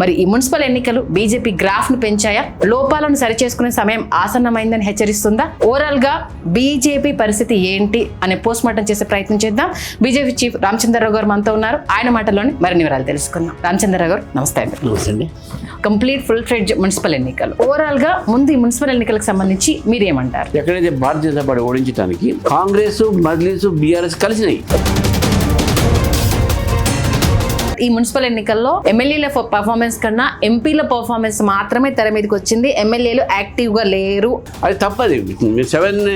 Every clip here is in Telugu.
మరి ఈ మున్సిపల్ ఎన్నికలు బీజేపీ గ్రాఫ్ ను పెంచాయా? లోపాలను సరిచేసుకునే సమయం ఆసన్నమైందని హెచ్చరిస్తుందా? ఓవరాల్ గా బీజేపీ పరిస్థితి ఏంటి అనే పోస్ట్ మార్టం చేసే ప్రయత్నం చేద్దాం. బీజేపీ చీఫ్ రామచంద్రరావు గారు మనతో ఉన్నారు. ఆయన మాటల్లోని మరిన్ని వివరాలు తెలుసుకుందాం. రామచంద్రరావు గారు నమస్తే అండి. నమస్తే. కంప్లీట్ ఫుల్ ఫ్లెడ్జ్ మున్సిపల్ ఎన్నికలు, ఓవరాల్ గా ముందు ఈ మున్సిపల్ ఎన్నికలకు సంబంధించి మీరేమంటారు? ఎక్కడైతే భారతీయ జనతా పార్టీ ఓడించడానికి కాంగ్రెస్, మజ్లిస్, బీఆర్ఎస్ కలిసినాయి. ఈ మున్సిపల్ ఎన్నికల్లో ఎమ్మెల్యేల పర్ఫార్మెన్స్ కన్నా ఎంపీల పర్ఫార్మెన్స్ మాత్రమే తెర మీదకి వచ్చింది. ఎమ్మెల్యేలు యాక్టివ్ గా లేరు. అది తప్పది. 7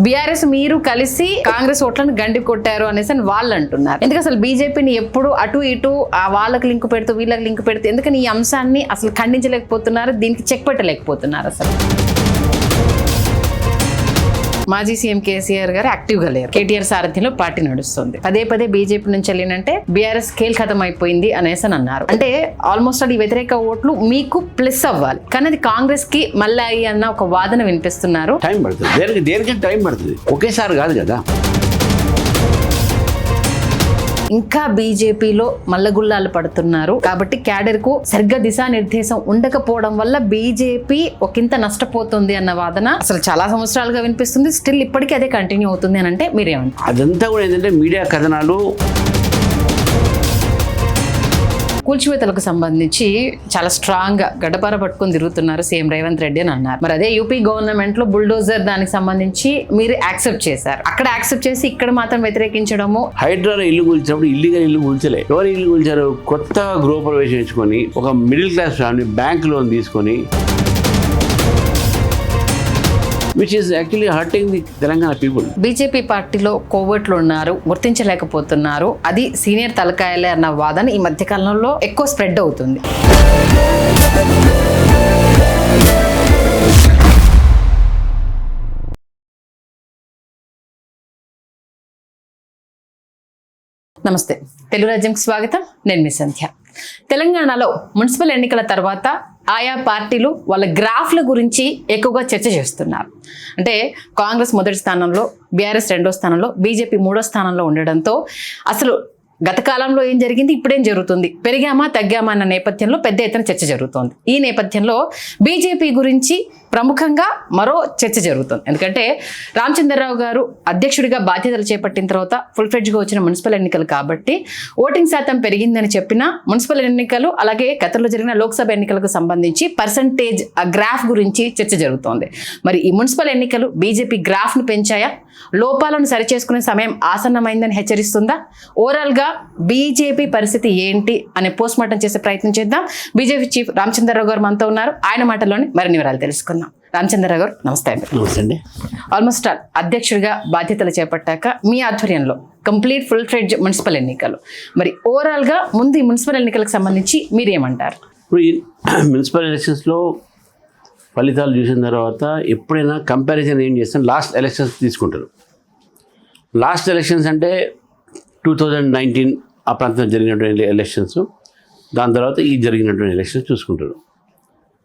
బీఆర్ఎస్ మీరు కలిసి కాంగ్రెస్ ఓట్లను గండి కొట్టారు అనేసి వాళ్ళు అంటున్నారు. ఎందుకు అసలు బీజేపీని ఎప్పుడు అటు ఇటు వాళ్ళకి లింక్ పెడుతూ వీళ్ళకి లింక్ పెడుతూ ఎందుకని ఈ అంశాన్ని అసలు ఖండించలేకపోతున్నారు? దీనికి చెక్ పెట్టలేకపోతున్నారు. అసలు మాజీ సీఎం కేసీఆర్ గారు యాక్టివ్ గా లేరు. కేటీఆర్ సారథ్యంలో పార్టీ నడుస్తుంది. పదే పదే బీజేపీ నుంచి వెళ్ళినంటే బీఆర్ఎస్ ఖేల్ ఖతం అయిపోయింది అనేసి అన్నారు. అంటే ఆల్మోస్ట్ అది వ్యతిరేక ఓట్లు మీకు ప్లస్ అవ్వాలి, కానీ అది కాంగ్రెస్ కి మళ్ళీ అన్న ఒక వాదన వినిపిస్తున్నారు. టైం పడుతుంది, దేనికి టైం పడుతుంది, ఒకేసారి కాదు కదా. ఇంకా బీజేపీలో మల్లగుల్లాలు పడుతున్నారు కాబట్టి క్యాడర్ కు సరిగ్గా దిశానిర్దేశం ఉండకపోవడం వల్ల బీజేపీ ఒకంత నష్టపోతుంది అన్న వాదన అసలు చాలా సంవత్సరాలుగా వినిపిస్తుంది. స్టిల్ ఇప్పటికీ అదే కంటిన్యూ అవుతుంది అని అంటే మీరేమంటారు? అదంతా కూడా ఏంటంటే మీడియా కథనాలు. కూల్చివేతలకు సంబంధించి చాలా స్ట్రాంగ్ గా గడ్డపార పట్టుకొని తిరుగుతున్నారు సీఎం రేవంత్ రెడ్డి అని అన్నారు. మరి అదే యూపీ గవర్నమెంట్ లో బుల్డోజర్ దానికి సంబంధించి మీరు యాక్సెప్ట్ చేశారు. అక్కడ యాక్సెప్ట్ చేసి ఇక్కడ మాత్రం వ్యతిరేకించడము. హైడ్రాలో ఇల్లు కూల్చినప్పుడు ఇల్లీగల్ ఇల్లు కూల్చలే. ఎవరు ఇల్లు కూల్చారు? కొత్త గృహప్రవేశం ఇచ్చుకొని ఒక middle class family bank loan తీసుకొని, which is actually hurting the Telangana people. BJP పార్టీలో కోవర్ట్లు ఉన్నారు, గుర్తించలేకపోతున్నారు, అది సీనియర్ తలకాయలే అన్న వాదన ఈ మధ్య కాలంలో ఎక్కువ స్ప్రెడ్ అవుతుంది. నమస్తే, తెలుగు రాజ్యంకి స్వాగతం. నేను మీ సంధ్య. తెలంగాణలో మున్సిపల్ ఎన్నికల తర్వాత ఆయా పార్టీలు వాళ్ళ గ్రాఫ్ల గురించి ఎక్కువగా చర్చ చేస్తున్నారు. అంటే కాంగ్రెస్ మొదటి స్థానంలో, బీఆర్ఎస్ 2వ స్థానంలో, బీజేపీ 3వ స్థానంలో ఉండడంతో అసలు గత కాలంలో ఏం జరిగింది, ఇప్పుడేం జరుగుతుంది, పెరిగామా తగ్గామా అన్న నేపథ్యంలో పెద్ద ఎత్తున చర్చ జరుగుతోంది. ఈ నేపథ్యంలో బీజేపీ గురించి ప్రముఖంగా మరో చర్చ జరుగుతుంది. ఎందుకంటే రామచంద్రరావు గారు అధ్యక్షుడిగా బాధ్యతలు చేపట్టిన తర్వాత ఫుల్ ఫ్లెడ్జ్గా వచ్చిన మున్సిపల్ ఎన్నికలు కాబట్టి ఓటింగ్ శాతం పెరిగిందని చెప్పిన మున్సిపల్ ఎన్నికలు, అలాగే గతంలో జరిగిన లోక్సభ ఎన్నికలకు సంబంధించి పర్సంటేజ్ ఆ గ్రాఫ్ గురించి చర్చ జరుగుతోంది. మరి ఈ మున్సిపల్ ఎన్నికలు బీజేపీ గ్రాఫ్ ను పెంచాయా? లోపాలను సరిచేసుకునే సమయం ఆసన్నమైందని హెచ్చరిస్తుందా? ఓవరాల్ గా బీజేపీ పరిస్థితి ఏంటి అనే పోస్ట్ మార్టం చేసే ప్రయత్నం చేద్దాం. బీజేపీ చీఫ్ రామచంద్రరావు గారు మనతో ఉన్నారు. ఆయన మాటల్లోని మరిన్ని వివరాలు తెలుసుకుందాం. రామచంద్రరావు గారు నమస్తే అండి. నమస్తే అండి. ఆల్మోస్ట్ అధ్యక్షుడిగా బాధ్యతలు చేపట్టాక మీ ఆధ్వర్యంలో కంప్లీట్ ఫుల్ ఫ్లెడ్జ్ మున్సిపల్ ఎన్నికలు, మరి ఓవరాల్ గా ముందు ఈ మున్సిపల్ ఎన్నికలకు సంబంధించి మీరేమంటారు? ఇప్పుడు ఈ మున్సిపల్ ఎలక్షన్స్లో ఫలితాలు చూసిన తర్వాత ఎప్పుడైనా కంపారిజన్ ఏం చేస్తాం, లాస్ట్ ఎలక్షన్స్ తీసుకుంటారు. లాస్ట్ ఎలక్షన్స్ అంటే 2019 ఆ ప్రాంతంలో జరిగినటువంటి ఎలక్షన్స్, దాని తర్వాత ఈ జరిగినటువంటి ఎలక్షన్స్ చూసుకుంటారు.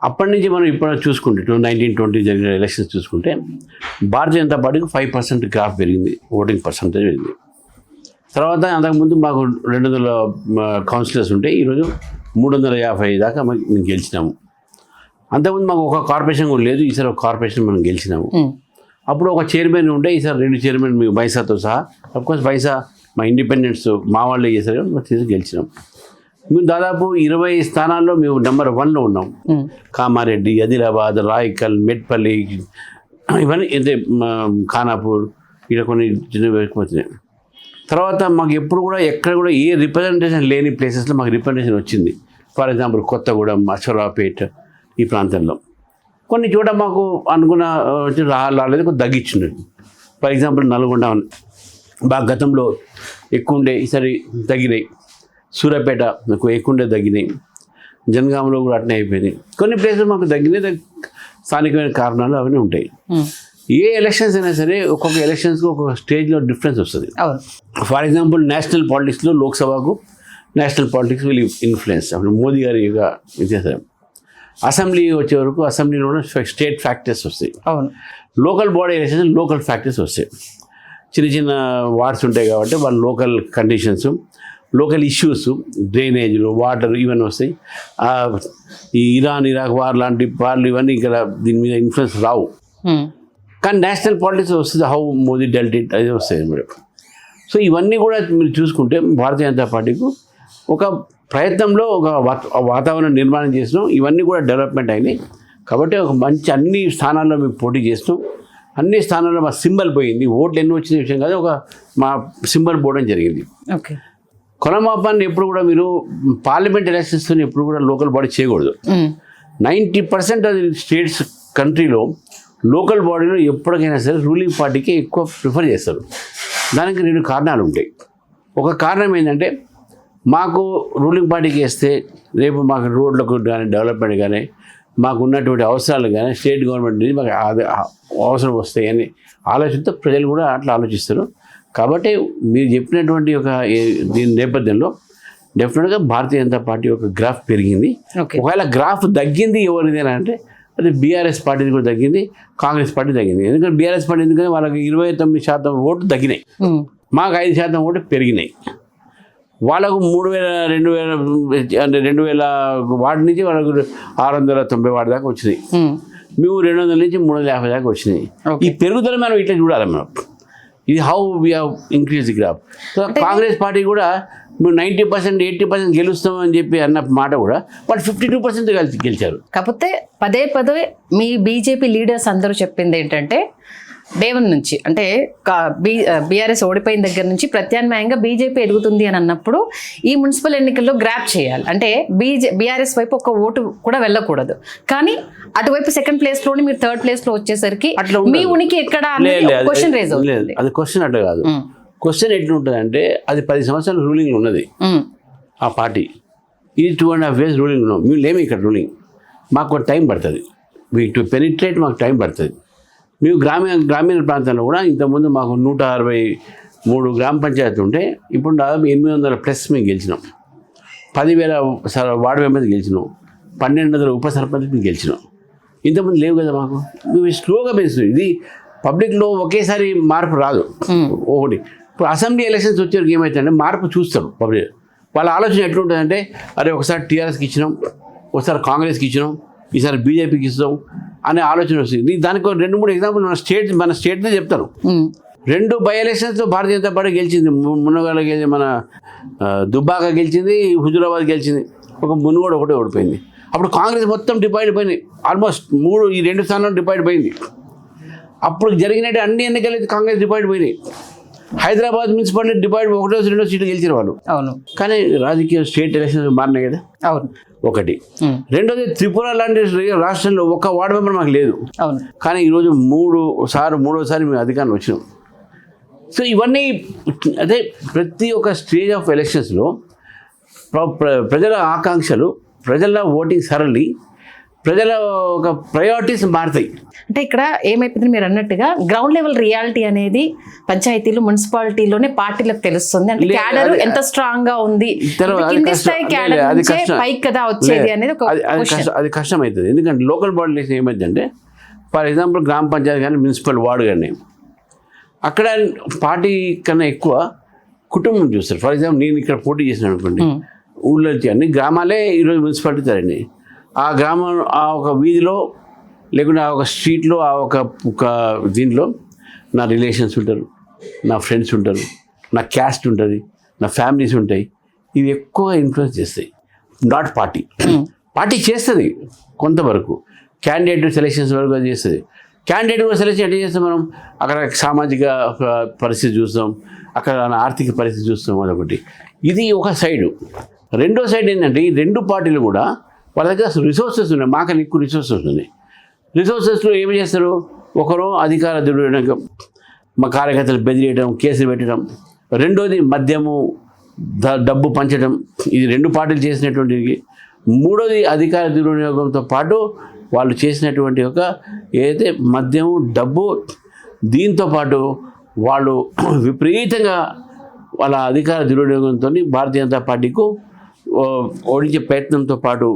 అప్పటి నుంచి మనం ఇప్పుడు చూసుకుంటే 2019-20 జరిగిన ఎలక్షన్స్ చూసుకుంటే భారతీయ జనతా పార్టీకి 5% గ్రాఫ్ పెరిగింది, ఓటింగ్ పర్సంటేజ్ పెరిగింది. తర్వాత అంతకుముందు మాకు 200 కౌన్సిలర్స్ ఉంటే ఈరోజు 350 దాకా మేము గెలిచినాము. అంతకుముందు మాకు ఒక కార్పొరేషన్ కూడా లేదు, ఈసారి ఒక కార్పొరేషన్ మనం గెలిచినాము. అప్పుడు ఒక చైర్మన్ ఉంటే ఈసారి 2 చైర్మన్ మీకు బైసాతో సహా, అఫ్కోర్స్ బైసా మా ఇండిపెండెంట్స్ మా వాళ్ళే చేశారు, మేము గెలిచినాం. మేము దాదాపు 20 స్థానాల్లో మేము నెంబర్ 1లో ఉన్నాం. కామారెడ్డి, ఆదిలాబాద్, రాయకల్, మెట్పల్లి, ఇవన్నీ అయితే ఖానాపూర్, ఇక్కడ కొన్ని చిన్న. తర్వాత మాకు ఎప్పుడు కూడా ఎక్కడ కూడా ఏ రిప్రజెంటేషన్ లేని ప్లేసెస్లో మాకు రిప్రజెంటేషన్ వచ్చింది. ఫర్ ఎగ్జాంపుల్ కొత్తగూడెం, అశ్వరావుపేట, ఈ ప్రాంతంలో కొన్ని చోట మాకు అనుకున్న రాలేదు, కొంచెం తగ్గించున్నది. ఫర్ ఎగ్జాంపుల్ నల్గొండ బాగా గతంలో ఎక్కువ ఉండే, ఈసారి తగ్గినాయి. సూర్యాపేట నాకు ఎక్కువ ఉండే తగ్గినాయి. జనగామలో కూడా అట్నే అయిపోయినాయి. కొన్ని ప్లేసెస్ మాకు తగ్గినాయి, స్థానికమైన కారణాలు అవన్నీ ఉంటాయి. ఏ ఎలక్షన్స్ అయినా సరే ఒక్కొక్క ఎలక్షన్స్కి ఒక్కొక్క స్టేజ్లో డిఫరెన్స్ వస్తుంది. ఫర్ ఎగ్జాంపుల్ నేషనల్ పాలిటిక్స్లో లోక్సభకు నేషనల్ పాలిటిక్స్ విల్ ఇన్ఫ్లుయెన్స్. అప్పుడు మోదీ గారి చేశారు. అసెంబ్లీ వచ్చే వరకు అసెంబ్లీలో స్టేట్ ఫ్యాక్టర్స్ వస్తాయి. Local body elections local factors వస్తాయి. చిన్న చిన్న వార్డ్స్ ఉంటాయి కాబట్టి వాళ్ళ లోకల్ కండిషన్స్, లోకల్ ఇష్యూస్, డ్రైనేజ్లు, వాటర్ ఇవన్నీ వస్తాయి. ఈ ఇరాన్ ఇరాక్ వార్ లాంటి వార్లు ఇవన్నీ ఇక్కడ దీని మీద ఇన్ఫ్లుయెన్స్ రావు. కానీ నేషనల్ పాలిటిక్స్ వస్తుంది, హౌ మోదీ డెల్ట్ ఇట్ అది వస్తుంది మేడం. సో ఇవన్నీ కూడా మీరు చూసుకుంటే భారతీయ జనతా పార్టీకు ఒక ప్రయత్నంలో ఒక వాతావరణం నిర్మాణం చేసినాం. ఇవన్నీ కూడా డెవలప్మెంట్ అయినాయి. కాబట్టి ఒక మంచి అన్ని స్థానాల్లో మేము పోటీ చేసినాం. అన్ని స్థానాల్లో మా సింబల్ పోయింది. ఓట్లు ఎన్ని వచ్చిన విషయం కాదు, ఒక మా సింబల్ పోవడం జరిగింది. ఓకే, కొనమాపాన్ని ఎప్పుడు కూడా మీరు పార్లమెంట్ ఎలక్షన్స్తో ఎప్పుడు కూడా లోకల్ బాడీ చేయకూడదు. 90% అది స్టేట్స్ కంట్రీలో లోకల్ బాడీలో ఎప్పటికైనా సరే రూలింగ్ పార్టీకి ఎక్కువ ప్రిఫర్ చేస్తారు. దానికి 2 కారణాలు ఉంటాయి. ఒక కారణం ఏంటంటే మాకు రూలింగ్ పార్టీకి వేస్తే రేపు మాకు రోడ్లకు కానీ డెవలప్మెంట్ కానీ మాకు ఉన్నటువంటి అవసరాలు కానీ స్టేట్ గవర్నమెంట్ నుంచి మాకు అవసరం వస్తాయని ఆలోచనతో ప్రజలు కూడా అట్లా ఆలోచిస్తారు. కాబట్టి మీరు చెప్పినటువంటి ఒక దీని నేపథ్యంలో డెఫినెట్గా భారతీయ జనతా పార్టీ యొక్క గ్రాఫ్ పెరిగింది. ఒకవేళ గ్రాఫ్ తగ్గింది ఎవరిదేనా అంటే అది బీఆర్ఎస్ పార్టీది కూడా తగ్గింది, కాంగ్రెస్ పార్టీ తగ్గింది. ఎందుకంటే బీఆర్ఎస్ పార్టీ ఎందుకంటే వాళ్ళకి 29% ఓట్లు తగ్గినాయి, మాకు 5% ఓట్లు పెరిగినాయి. వాళ్ళకు 2000 వార్డు నుంచి వాళ్ళకు 690 వార్డు దాకా వచ్చినాయి. మేము 200 నుంచి 350 దాకా వచ్చినాయి. ఈ పెరుగుదల మనం ఇట్లా చూడాలి మనం. ఇది how we have increase the graph. So Congress party కూడా మేము 90% 80% గెలుస్తామని చెప్పి అన్న మాట కూడా వాళ్ళు 52% గెలిచారు. కాకపోతే పదే మీ బీజేపీ లీడర్స్ అందరూ చెప్పింది ఏంటంటే డే 1 నుంచి అంటే బీఆర్ఎస్ ఓడిపోయిన దగ్గర నుంచి ప్రత్యామ్నాయంగా బీజేపీ ఎదుగుతుంది అని అన్నప్పుడు ఈ మున్సిపల్ ఎన్నికల్లో గ్రాప్ చేయాలి. అంటే బీఆర్ఎస్ వైపు ఒక ఓటు కూడా వెళ్ళకూడదు. కానీ అటువైపు 2nd ప్లేస్లోని మీరు 3rd ప్లేస్లో వచ్చేసరికి మీ ఉనికి ఎక్కడ క్వశ్చన్ రేజ్ అవుతుంది. అది క్వశ్చన్ అట్లా కాదు. క్వశ్చన్ ఎట్లుంటుంది అంటే అది 10 సంవత్సరాలు రూలింగ్ ఉన్నది ఆ పార్టీ. ఇది 2.5 years రూలింగ్ ఉన్నాం. మేము లేము ఇక్కడ రూలింగ్. మాకు టైం పడుతుంది. టు పెనిట్రేట్ మాకు టైం పడుతుంది. మేము గ్రామీణ ప్రాంతాల్లో కూడా ఇంతకుముందు మాకు 163 గ్రామ పంచాయతీలు ఉంటే ఇప్పుడు దాదాపు 800+ మేము గెలిచినాం. 10,000 వార్డు మెంబర్స్ గెలిచినాం. 1,200 ఉప సర్పంచ్ మేము గెలిచినాం. ఇంతకుముందు లేవు కదా మాకు. మేము స్లోగా పెంచుతాం. ఇది పబ్లిక్లో ఒకేసారి మార్పు రాదు. ఒకటి ఇప్పుడు అసెంబ్లీ ఎలక్షన్స్ వచ్చేసరికి ఏమవుతుందంటే మార్పు చూస్తారు పబ్లిక్. వాళ్ళ ఆలోచన ఎట్లుంటుందంటే అరే ఒకసారి టీఆర్ఎస్కి ఇచ్చినాం, ఒకసారి కాంగ్రెస్కి ఇచ్చినాం, ఈసారి బీజేపీకి ఇస్తాం అనే ఆలోచన వస్తుంది. దానికి 2-3 ఎగ్జాంపుల్ మన స్టేట్నే చెప్తాను. 2 బై ఎలక్షన్స్లో భారతీయ జనతా పార్టీ గెలిచింది. మునగాల గెలిచింది, మన దుబ్బాక గెలిచింది, హుజూరాబాద్ గెలిచింది. ఒక మునుగోడు ఒకటే ఓడిపోయింది. అప్పుడు కాంగ్రెస్ మొత్తం డివైడ్ పోయింది. ఆల్మోస్ట్ 2 స్థానాలు డివైడ్ పోయింది. అప్పుడు జరిగినట్టు అన్ని ఎన్నికలు కాంగ్రెస్ డివైడ్ పోయినాయి. హైదరాబాద్ మున్సిపాలిటీ డివైడ్ 1-2 సీట్లు గెలిచిన వాళ్ళు. అవును. కానీ రాజకీయ స్టేట్ ఎలక్షన్స్ మారినాయి కదా. అవును. ఒకటి. రెండోది త్రిపుర లాంటి రాష్ట్రంలో ఒక్క వార్డు మెంబర్ మాకు లేదు. అవును. కానీ ఈరోజు మూడోసారి మేము అధికారం వచ్చినాం. సో ఇవన్నీ అదే ప్రతి ఒక్క స్టేజ్ ఆఫ్ ఎలక్షన్స్లో ప్రజల ఆకాంక్షలు, ప్రజల ఓటింగ్ సరళి, ప్రజల ఒక ప్రయారిటీస్ మారుతాయి. అంటే ఇక్కడ ఏమైపోతుంది మీరు అన్నట్టుగా గ్రౌండ్ లెవెల్ రియాలిటీ అనేది పంచాయతీలు మున్సిపాలిటీలోనే పార్టీలకు తెలుస్తుంది. అంటే క్యాడర్ ఎంత స్ట్రాంగ్ గా ఉంది, కింది స్థాయి క్యాడర్ నుంచే పైకి కదా వచ్చేది అనేది అది కష్టమవుతుంది. ఎందుకంటే లోకల్ బాడీస్ ఏమైందంటే ఫర్ ఎగ్జాంపుల్ గ్రామ పంచాయతీ కానీ మున్సిపల్ వార్డు కానీ అక్కడ పార్టీ కన్నా ఎక్కువ కుటుంబం చూస్తారు. ఫర్ ఎగ్జాంపుల్ నేను ఇక్కడ పోటీ చేసినాను అనుకోండి, ఊళ్ళో అన్ని గ్రామాలే ఈరోజు మున్సిపాలిటీ తరండి. ఆ గ్రామం ఆ ఒక వీధిలో లేకుంటే ఆ ఒక స్ట్రీట్లో ఆ ఒక దీంట్లో నా రిలేషన్స్ ఉంటారు, నా ఫ్రెండ్స్ ఉంటారు, నా క్యాస్ట్ ఉంటుంది, నా ఫ్యామిలీస్ ఉంటాయి. ఇవి ఎక్కువ ఇన్ఫ్లుయెన్స్ చేస్తాయి. Not party. పార్టీ చేస్తుంది కొంతవరకు, క్యాండిడేట్ సెలెక్షన్స్ వరకు అది చేస్తుంది. క్యాండిడేట్ కూడా సెలెక్షన్ ఎట్లా చేస్తాం మనం? అక్కడ సామాజిక పరిస్థితి చూస్తాం, అక్కడ ఆర్థిక పరిస్థితి చూస్తాం. అదొకటి. ఇది ఒక సైడు. రెండో సైడ్ ఏంటంటే ఈ 2 పార్టీలు కూడా వాళ్ళ దగ్గర రిసోర్సెస్ ఉన్నాయి. మాకని ఎక్కువ రిసోర్సెస్ ఉన్నాయి. రిసోర్సెస్లో ఏమి చేస్తారు? ఒకరు అధికార దుర్వినియోగం, మా కార్యకర్తలు బెదిరియడం, కేసులు పెట్టడం. రెండోది మద్యము, డబ్బు పంచడం. ఇది 2 పార్టీలు చేసినటువంటి. మూడోది అధికార దుర్వినియోగంతో పాటు వాళ్ళు చేసినటువంటి ఒక ఏదైతే మద్యము, డబ్బు, దీంతో పాటు వాళ్ళు విపరీతంగా వాళ్ళ అధికార దుర్వినియోగంతో భారతీయ జనతా పార్టీకు ఓడించే ప్రయత్నంతో పాటు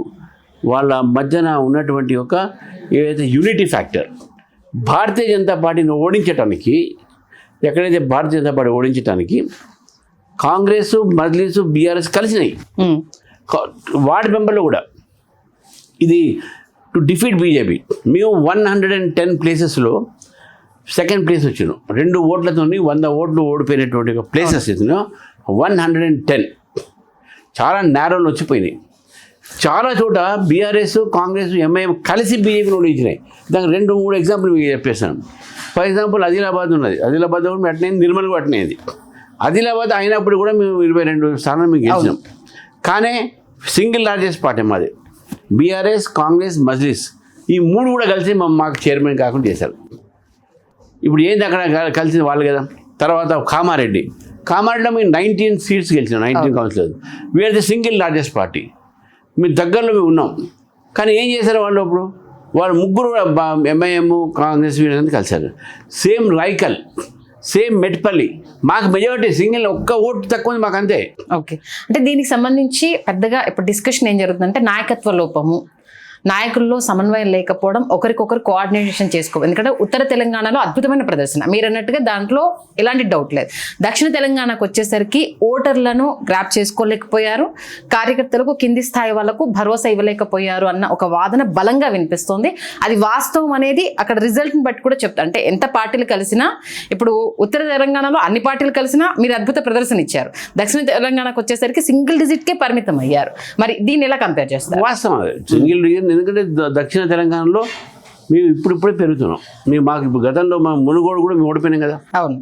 వాళ్ళ మధ్యన ఉన్నటువంటి ఒక ఏదైతే యూనిటీ ఫ్యాక్టర్, భారతీయ జనతా పార్టీని ఓడించడానికి, ఎక్కడైతే భారతీయ జనతా పార్టీ ఓడించడానికి కాంగ్రెస్, మజ్లిస్, బీఆర్ఎస్ కలిసినాయి వార్డు మెంబర్లో కూడా. ఇది టు డిఫీట్ బీజేపీ. మేము 110 ప్లేసెస్లో సెకండ్ ప్లేస్ వచ్చినాం. 2 ఓట్లతో 100 ఓట్లు ఓడిపోయినటువంటి ఒక ప్లేసెస్ ఇస్తున్నాం. 110 చాలా నేరోలు వచ్చిపోయినాయి. చాలా చోట బీఆర్ఎస్, కాంగ్రెస్, ఎంఐఎం కలిసి బీజేపీని ఓడించినాయి. దానికి 2-3 ఎగ్జాంపుల్ మీకు చెప్పేస్తాను. ఫర్ ఎగ్జాంపుల్ ఆదిలాబాద్ ఉన్నది. ఆదిలాబాద్ కూడా అట్నేది, నిర్మల్ కూడా అట్నేది. ఆదిలాబాద్ అయినప్పుడు కూడా మేము 22 స్థానాలు మీకు గెలిచినాం. కానీ సింగిల్ లార్జెస్ట్ పార్టీ మాది. బీఆర్ఎస్, కాంగ్రెస్, మజ్లిస్ ఈ 3 కూడా కలిసి మాకు చైర్మన్ కాకుండా చేశారు. ఇప్పుడు ఏంది అక్కడ కలిసింది వాళ్ళు కదా. తర్వాత కామారెడ్డిలో మేము 19 సీట్స్ గెలిచినాం, 19 councillors. We are the single largest party. మీ దగ్గరలో మేము ఉన్నాం. కానీ ఏం చేశారు వాళ్ళు అప్పుడు? వాళ్ళు ముగ్గురు ఎంఐఎం, కాంగ్రెస్ వీళ్ళంతా కలిశారు. సేమ్ రైకల్, సేమ్ మెట్పల్లి, మాకు మెజారిటీ సింగిల్ ఒక్క ఓటు తక్కువ మాకు అంతే. ఓకే, అంటే దీనికి సంబంధించి పెద్దగా ఇప్పుడు డిస్కషన్ ఏం జరుగుతుందంటే నాయకత్వ లోపము, నాయకుల్లో సమన్వయం లేకపోవడం, ఒకరికొకరు కోఆర్డినేషన్ చేసుకోవాలి. ఎందుకంటే ఉత్తర తెలంగాణలో అద్భుతమైన ప్రదర్శన మీరు అన్నట్టుగా, దాంట్లో ఎలాంటి డౌట్ లేదు. దక్షిణ తెలంగాణకు వచ్చేసరికి ఓటర్లను గ్రాప్ చేసుకోలేకపోయారు, కార్యకర్తలకు కింది స్థాయి వాళ్ళకు భరోసా ఇవ్వలేకపోయారు అన్న ఒక వాదన బలంగా వినిపిస్తోంది. అది వాస్తవం అనేది అక్కడ రిజల్ట్ని బట్టి కూడా చెప్తారు. అంటే ఎంత పార్టీలు కలిసినా, ఇప్పుడు ఉత్తర తెలంగాణలో అన్ని పార్టీలు కలిసినా మీరు అద్భుత ప్రదర్శన ఇచ్చారు. దక్షిణ తెలంగాణకు వచ్చేసరికి సింగిల్ డిజిట్కే పరిమితం అయ్యారు. మరి దీన్ని ఎలా కంపేర్ చేస్తారు? వాస్తవం సింగిల్ డిజిట్. ఎందుకంటే దక్షిణ తెలంగాణలో మేము ఇప్పుడిప్పుడే పెరుగుతున్నాం. మాకు ఇప్పుడు గతంలో మా మునుగోడు కూడా మేము ఓడిపోయినాం కదా. అవును,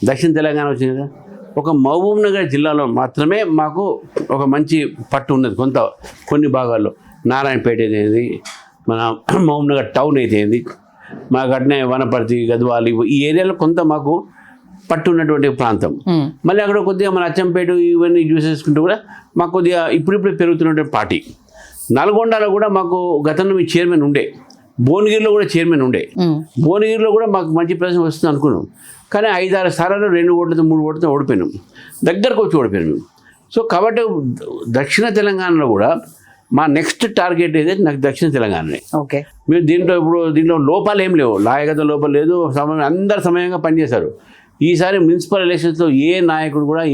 దక్షిణ తెలంగాణ వచ్చింది కదా. ఒక మహబూబ్ నగర్ జిల్లాలో మాత్రమే మాకు ఒక మంచి పట్టు ఉన్నది. కొన్ని భాగాల్లో నారాయణపేట అయితేంది, మన మహబూబ్ నగర్ టౌన్ అయితేంది, మా గట్నే వనపర్తి, గద్వాల్ ఈ ఏరియాలో కొంత మాకు పట్టు ఉన్నటువంటి ప్రాంతం. మళ్ళీ అక్కడ కొద్దిగా మన అచ్చంపేట ఇవన్నీ చూసేసుకుంటూ కూడా మాకు కొద్దిగా ఇప్పుడిప్పుడే పెరుగుతున్నటువంటి పార్టీ. నల్గొండలో కూడా మాకు గతంలో మీ చైర్మన్ ఉండే, భువనగిరిలో కూడా చైర్మన్ ఉండే. భువనగిరిలో కూడా మాకు మంచి ప్రశ్న వస్తుంది అనుకున్నాం. కానీ 5-6 సార్లు 2 ఓట్లతో 3 ఓట్లతో ఓడిపోయినాం. దగ్గరకు వచ్చి ఓడిపోయినాం మేము. సో కాబట్టి దక్షిణ తెలంగాణలో కూడా మా నెక్స్ట్ టార్గెట్ ఏదైతే నాకు దక్షిణ తెలంగాణనే. ఓకే, మీరు దీంట్లో లోపాలు ఏం లేవు, నాయకత్వ లోపాలు లేదు. అందరు సమయంగా పనిచేశారు. ఈసారి మున్సిపల్ ఎలక్షన్స్లో ఏ నాయకుడు కూడా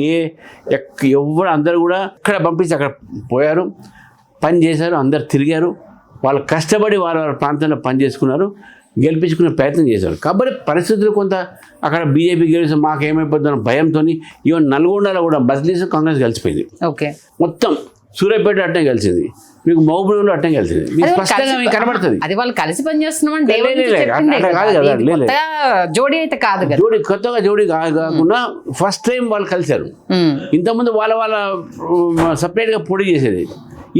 ఎవరు అందరూ కూడా ఇక్కడ పంపించి అక్కడ పోయారు, పని చేశారు, అందరు తిరిగారు. వాళ్ళు కష్టపడి వాళ్ళ ప్రాంతంలో పని చేసుకున్నారు, గెలిపించుకునే ప్రయత్నం చేశారు. కాబట్టి పరిస్థితులు కొంత అక్కడ బీజేపీ గెలిచి మాకేమైపోతుందో భయంతో ఈవెన్ నల్గొండలో కూడా మజ్లిస్, కాంగ్రెస్ కలిసిపోయింది. ఓకే, మొత్తం సూర్యాపేట అట్నే కలిసింది, మీకు మహబూబ్నగర్లో అట్నే కలిసింది. మీకు స్పష్టంగా మీకు కనబడుతుంది. అది వాళ్ళు కలిసి పనిచేస్తున్నాం జోడీ అయితే కాదు, కొత్తగా జోడీ కాకుండా ఫస్ట్ టైం వాళ్ళు కలిశారు. ఇంతకుముందు వాళ్ళ సపరేట్గా పోటీ చేసేది.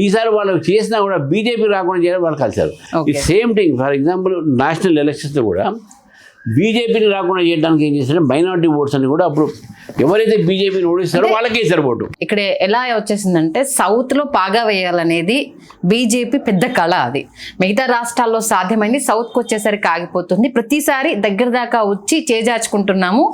ఈసారి వాళ్ళు చేసినా కూడా బీజేపీ రాకుండా చేయడం వాళ్ళు కలిశారు. ఈ same thing for example national ఎలక్షన్స్లో కూడా బీజేపీని రాకుండా చేయడానికి ఏం చేశారు, మైనారిటీ ఓట్స్ అని కూడా అప్పుడు ఎవరైతే బీజేపీని ఓడిస్తారో వాళ్ళకే ఇస్తారు ఓటు. ఇక్కడ ఎలా వచ్చేసిందంటే సౌత్లో పాగా వేయాలనేది బీజేపీ పెద్ద కళ. అది మిగతా రాష్ట్రాల్లో సాధ్యమైంది, సౌత్కి వచ్చేసరికి ఆగిపోతుంది. ప్రతిసారి దగ్గర దాకా వచ్చి చేజార్చుకుంటున్నాము,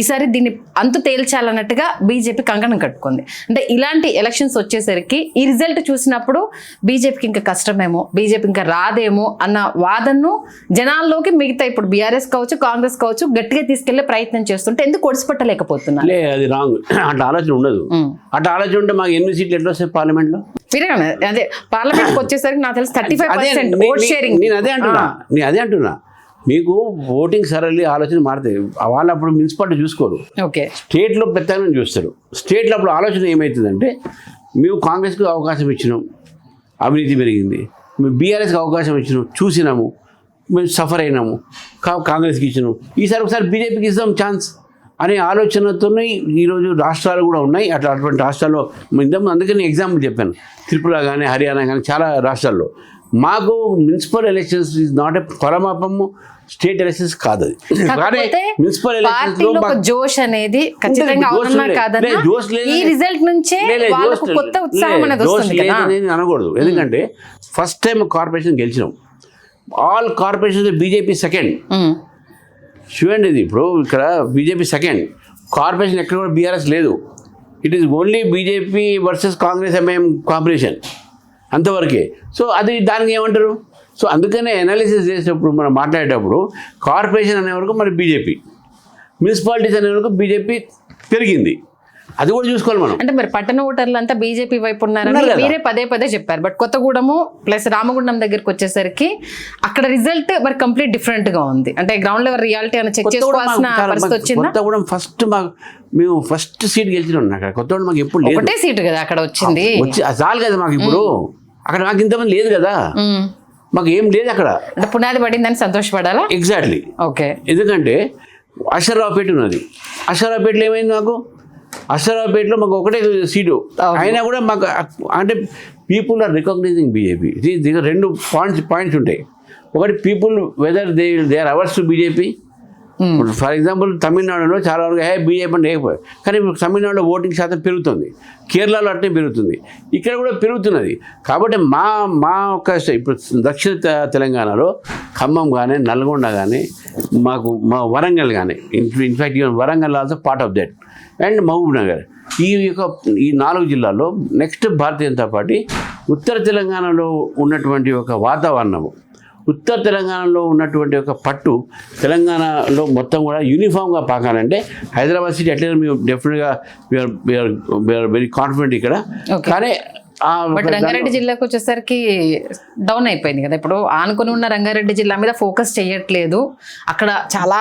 ఈసారి దీన్ని అంతు తేల్చాలన్నట్టుగా బీజేపీ కంకణం కట్టుకుంది. అంటే ఇలాంటి ఎలక్షన్స్ వచ్చేసరికి ఈ రిజల్ట్ చూసినప్పుడు బీజేపీకి ఇంకా కష్టమేమో, బీజేపీ ఇంకా రాదేమో అన్న వాదనను జనాల్లోకి మిగతా ఇప్పుడు బీఆర్ఎస్ కావచ్చు, కాంగ్రెస్ కావచ్చు గట్టిగా తీసుకెళ్లే ప్రయత్నం చేస్తుంటే ఎందుకు ఒడిసిపట్టలేకపోతున్నారు? అది రాంగ్. అట్లా ఆలోచన ఉండదు. అట్లా ఆలోచన ఉంటే మాకు 8 సీట్లు ఎట్లా వస్తాయి పార్లమెంట్లో? అదే పార్లమెంట్కి వచ్చేసరికి నాకు తెలిసి 35% ఓట్ షేరింగ్. నేను అదే అంటున్నా మీకు ఓటింగ్ సరళి ఆలోచన మారుతాయి. వాళ్ళు అప్పుడు మున్సిపాలిటీ చూసుకోరు, ఓకే, స్టేట్లో పెద్దగా చూస్తారు. స్టేట్లో అప్పుడు ఆలోచన ఏమవుతుందంటే, మేము కాంగ్రెస్కి అవకాశం ఇచ్చినాం, అవినీతి పెరిగింది. మేము బీఆర్ఎస్కి అవకాశం ఇచ్చినాం, చూసినాము, మేము సఫర్ అయినాము, కాంగ్రెస్కి ఇచ్చినాం, ఈసారి ఒకసారి బీజేపీకి ఇస్తాం ఛాన్స్ అనే ఆలోచనతోనే ఈరోజు రాష్ట్రాలు కూడా ఉన్నాయి. అటువంటి రాష్ట్రాల్లో ఇంతకుముందు అందుకని ఎగ్జాంపుల్ చెప్పాను, త్రిపుర కానీ హర్యానా కానీ చాలా రాష్ట్రాల్లో మాకు municipal elections is not a పరమాపము, స్టేట్ ఎలక్షన్స్ కాదు. అది మున్సిపల్ ఎలక్షన్స్ జోష్ అనేది అనకూడదు. ఎందుకంటే ఫస్ట్ టైం కార్పొరేషన్ గెలిచినాం, ఆల్ కార్పొరేషన్ బీజేపీ సెకండ్. చూడండి, ఇది ఇప్పుడు ఇక్కడ బీజేపీ సెకండ్, కార్పొరేషన్ ఎక్కడ కూడా బీఆర్ఎస్ లేదు. It is only BJP versus Congress MIM competition, అంతవరకే. సో అది దానికి ఏమంటారు? సో అందుకనే అనాలిసిస్ చేసేటప్పుడు మనం మాట్లాడేటప్పుడు కార్పొరేషన్ అనే వరకు మరి బీజేపీ, మున్సిపాలిటీస్ అనే వరకు బీజేపీ పెరిగింది. అది కూడా చూసుకోవాలి మనం. అంటే మరి పట్టణ ఓటర్లు అంతా బీజేపీ వైపు ఉన్నారని ఉన్నారు కదా. మీరే పదే చెప్పారు. బట్ కొత్తగూడెము ప్లస్ రామగుండం దగ్గరికి వచ్చేసరికి అక్కడ రిజల్ట్ మరి కంప్లీట్ డిఫరెంట్ గా ఉంది. అంటే గ్రౌండ్ లెవెల్ రియాలిటీ అని చెక్ చేసుకోవాల్సిన పరిస్థితి వచ్చిందా? కొత్తగూడెం మేము ఫస్ట్ సీట్ గెలిచినాం. అక్కడ కొత్తగూడెం మాకు ఎప్పుడు లేదు, ఒకటే సీటు కదా అక్కడ వచ్చింది. చాలు కదా మాకు. ఇప్పుడు అక్కడ మాకు ఇంతమంది లేదు కదా, మాకు ఏం లేదు అక్కడ. అంటే పునాది పడిందని సంతోషపడాలా? ఎగ్జాక్ట్లీ. ఓకే. ఎందుకంటే అశ్వరావుపేట ఉన్నది. అశ్వరావుపేటలో ఏమైంది, మాకు అశ్వరావుపేటలో మాకు ఒకటే సీటు అయినా కూడా మాకు అంటే పీపుల్ ఆర్ రికగ్నైజింగ్ బీజేపీ. రెండు పాయింట్స్ ఉంటాయి. ఒకటి people whether they are averse to BJP. For example తమిళనాడులో చాలా వరకు బీజేపీ అంటే లేకపోయారు, కానీ ఇప్పుడు తమిళనాడులో ఓటింగ్ శాతం పెరుగుతుంది, కేరళలో అట్నే పెరుగుతుంది, ఇక్కడ కూడా పెరుగుతున్నది. కాబట్టి మా ఒక ఇప్పుడు దక్షిణ తెలంగాణలో ఖమ్మం కానీ నల్గొండ కానీ మా వరంగల్ కానీ in fact even Warangal also part of that and Mahabubnagar. ఈ 4 జిల్లాల్లో నెక్స్ట్ భారతీయ జనతా పార్టీ ఉత్తర తెలంగాణలో ఉన్నటువంటి ఒక వాతావరణము, ఉత్తర తెలంగాణలో ఉన్నటువంటి ఒక పట్టు తెలంగాణలో మొత్తం కూడా యూనిఫామ్గా పాకాలంటే హైదరాబాద్ సిటీ అట్లనే మేము డెఫినెట్గా వీఆర్ వెరీ కాన్ఫిడెంట్ ఇక్కడ. కానీ బట్ రంగారెడ్డి జిల్లాకు వచ్చేసరికి డౌన్ అయిపోయింది కదా. ఇప్పుడు ఆనుకొని ఉన్న రంగారెడ్డి జిల్లా మీద ఫోకస్ చేయట్లేదు. అక్కడ చాలా